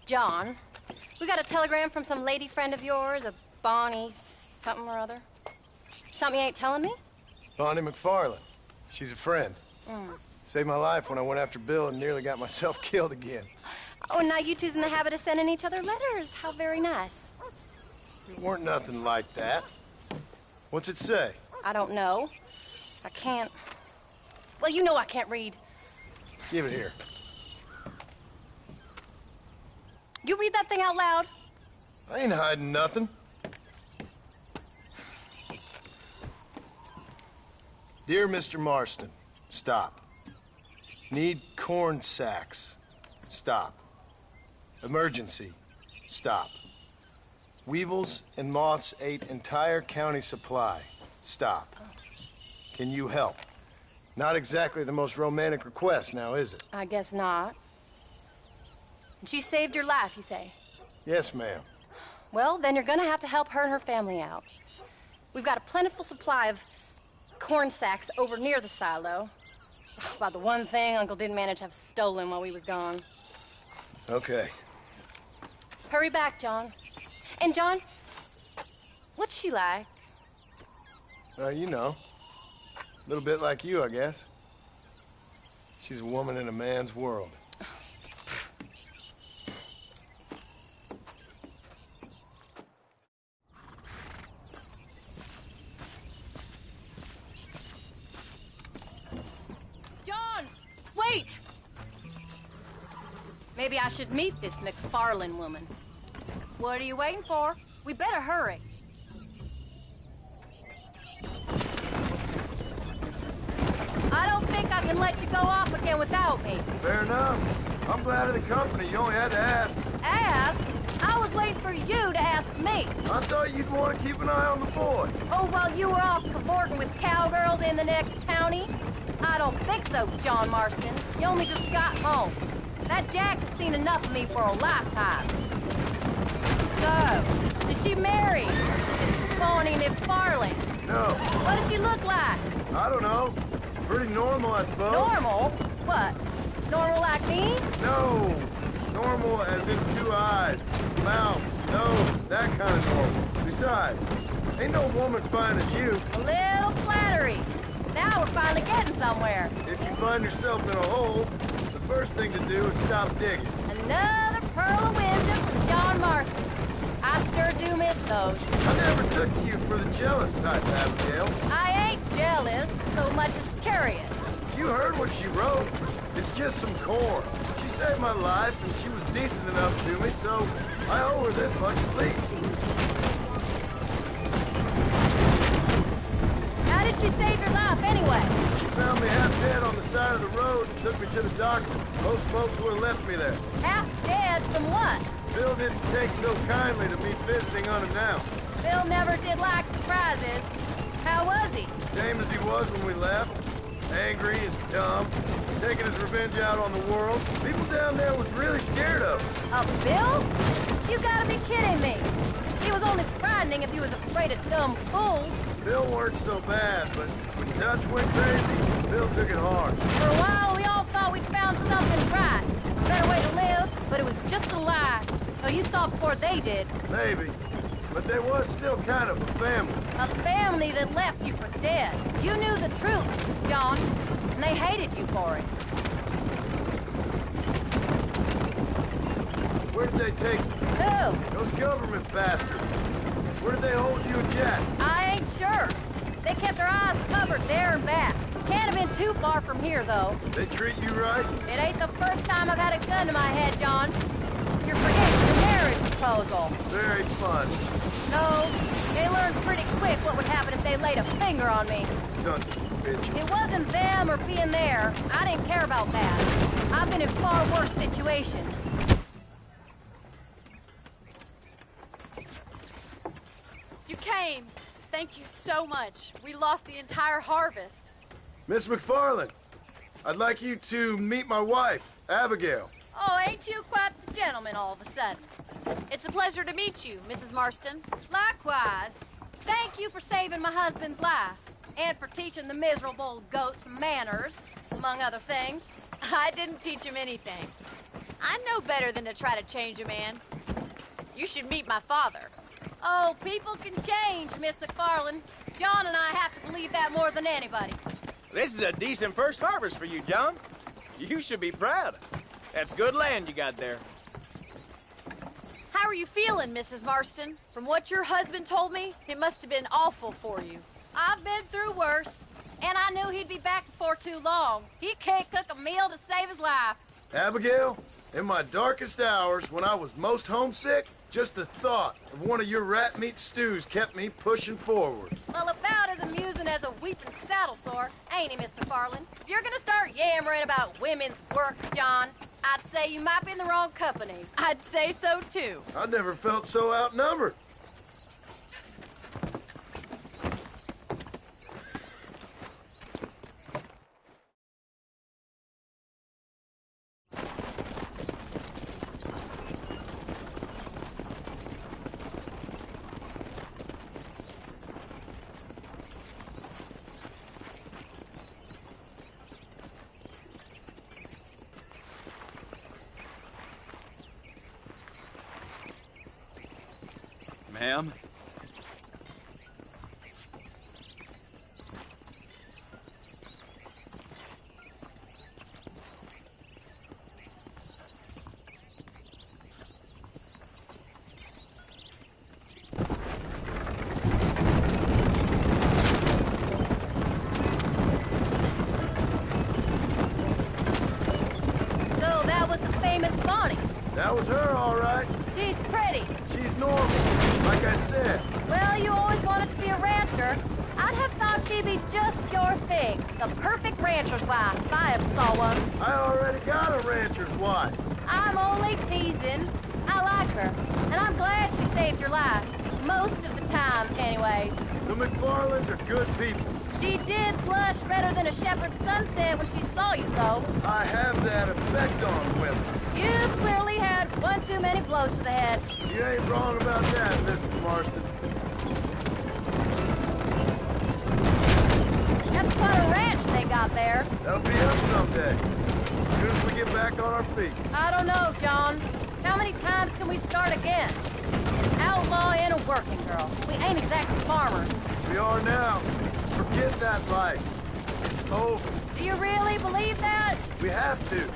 John, we got a telegram from some lady friend of yours, a Bonnie something or other. Something you ain't telling me? Bonnie McFarland. She's a friend. Mm. Saved my life when I went after Bill and nearly got myself killed again. Oh, and now you two's in the habit of sending each other letters. How very nice. It weren't nothing like that. What's it say? I don't know. I can't... Well, you know I can't read. Give it here. You read that thing out loud? I ain't hiding nothing. Dear Mr. Marston, stop. Need corn sacks. Stop. Emergency. Stop. Weevils and moths ate entire county supply. Stop. Can you help? Not exactly the most romantic request now, is it? I guess not. She saved your life, you say? Yes, ma'am. Well, then you're gonna have to help her and her family out. We've got a plentiful supply of corn sacks over near the silo. About the one thing Uncle didn't manage to have stolen while we was gone. Okay. Hurry back, John. And John, what's she like? You know. A little bit like you, I guess. She's a woman in a man's world. John, wait! Maybe I should meet this McFarland woman. What are you waiting for? We better hurry. I don't think I can let you go off again without me. Fair enough. I'm glad of the company. You only had to ask. Ask? I was waiting for you to ask me. I thought you'd want to keep an eye on the boy. Oh, while you were off cavorting with cowgirls in the next county? I don't think so, John Marston. You only just got home. That Jack has seen enough of me for a lifetime. So, is she married? Is Bonnie McFarland? No. What does she look like? I don't know. Pretty normal, I suppose. Normal? What? Normal like me? No. Normal as in 2 eyes, mouth, nose, that kind of normal. Besides, ain't no woman fine as you. A little flattery. Now we're finally getting somewhere. If you find yourself in a hole, the first thing to do is stop digging. Another pearl of wisdom from John Marston. I sure do miss those. I never took you for the jealous type, Abigail. I ain't jealous so much as curious. You heard what she wrote. It's just some corn. She saved my life, and she was decent enough to me, so I owe her this much at least. How did she save your life, anyway? She found me half dead on the side of the road and took me to the doctor. Most folks would have left me there. Half dead from what? Bill didn't take so kindly to me visiting unannounced. Bill never did like surprises. How was he? Same as he was when we left. Angry and dumb. Taking his revenge out on the world. People down there was really scared of him. Of Bill? You gotta be kidding me. He was only frightening if he was afraid of dumb fools. Bill weren't so bad, but when Dutch went crazy, Bill took it hard. For a while, we all thought we'd found something right. A better way to live, but it was just a lie. So you saw before they did. Maybe. But there was still kind of a family. A family that left you for dead. You knew the truth, John, and they hated you for it. Where did they take you? Who? Those government bastards. Where did they hold you and Jack? I ain't sure. They kept their eyes covered there and back. Can't have been too far from here, though. They treat you right? It ain't the first time I've had a gun to my head, John. You're forgetting the marriage proposal. Very fun. No, they learned pretty quick what would happen if they laid a finger on me. Sons of bitches. It wasn't them or being there. I didn't care about that. I've been in far worse situations. You came. Thank you so much. We lost the entire harvest. Miss McFarland, I'd like you to meet my wife, Abigail. Oh, ain't you quite the gentleman all of a sudden? It's a pleasure to meet you, Mrs. Marston. Likewise. Thank you for saving my husband's life. And for teaching the miserable goats manners, among other things. I didn't teach him anything. I know better than to try to change a man. You should meet my father. Oh, people can change, Miss McFarland. John and I have to believe that more than anybody. This is a decent first harvest for you, John. You should be proud. That's good land you got there. How are you feeling, Mrs. Marston? From what your husband told me, it must have been awful for you. I've been through worse, and I knew he'd be back before too long. He can't cook a meal to save his life. Abigail, in my darkest hours, when I was most homesick, just the thought of one of your rat meat stews kept me pushing forward. Well, about as amusing as a weeping saddle sore, ain't he, Miss McFarland? If you're gonna start yammering about women's work, John, I'd say you might be in the wrong company. I'd say so, too. I never felt so outnumbered. Ma'am? So that was the famous Bonnie. That was her, all right. She's pretty. She's normal, like I said. Well, you always wanted to be a rancher. I'd have thought she'd be just your thing. The perfect rancher's wife, if I ever saw one. I already got a rancher's wife. I'm only teasing. I like her, and I'm glad she saved your life. Most of the time, anyways. The McFarlands are good people. She did blush redder than a shepherd's sunset when she saw you, though. I have that effect on women. You clearly had one too many blows to the head. You ain't wrong about that, Mrs. Marston. That's quite a ranch they got there. That'll be us someday. As soon as we get back on our feet. I don't know, John. How many times can we start again? An outlaw and a working girl. We ain't exactly farmers. We are now. Forget that life. It's over. Do you really believe that? We have to.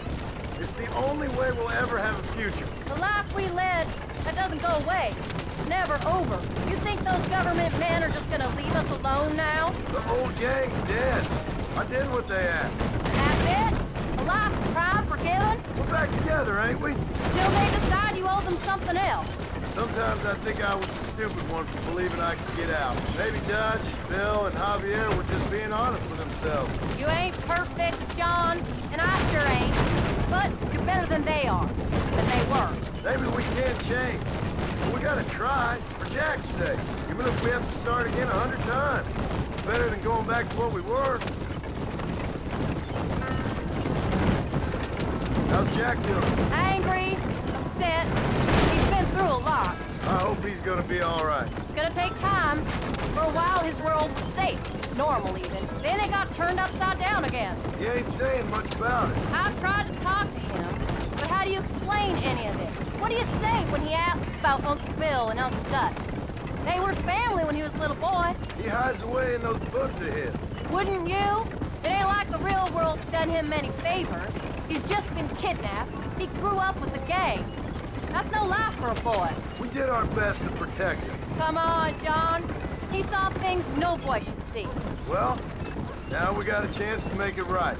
It's the only way we'll ever have a future. The life we led, that doesn't go away. It's never over. You think those government men are just gonna leave us alone now? The old gang's dead. I did what they asked. And that's it? A life of crime forgiven? We're back together, ain't we? Till they decide you owe them something else. Sometimes I think I was the stupid one for believing I could get out. Maybe Dutch, Bill, and Javier were just being honest with themselves. You ain't perfect, John, and I sure ain't. But you're better than they are. Than they were. Maybe we can't change. But we gotta try, for Jack's sake. Even if we have to start again 100 times. It's better than going back to what we were. How's Jack doing? Angry, upset. He's been through a lot. I hope he's gonna be all right. It's gonna take time. For a while, his world was safe. Normal, even. Then it got turned upside down again. He ain't saying much about it. I've tried to talk to him, but how do you explain any of it? What do you say when he asks about Uncle Bill and Uncle Dutch? They were family when he was a little boy. He hides away in those books of his. Wouldn't you? It ain't like the real world's done him many favors. He's just been kidnapped. He grew up with the gang. That's no life for a boy. We did our best to protect him. Come on, John. He saw things no boy should see. Well, now we got a chance to make it right.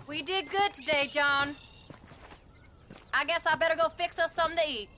We did good today, John. I guess I better go fix us something to eat.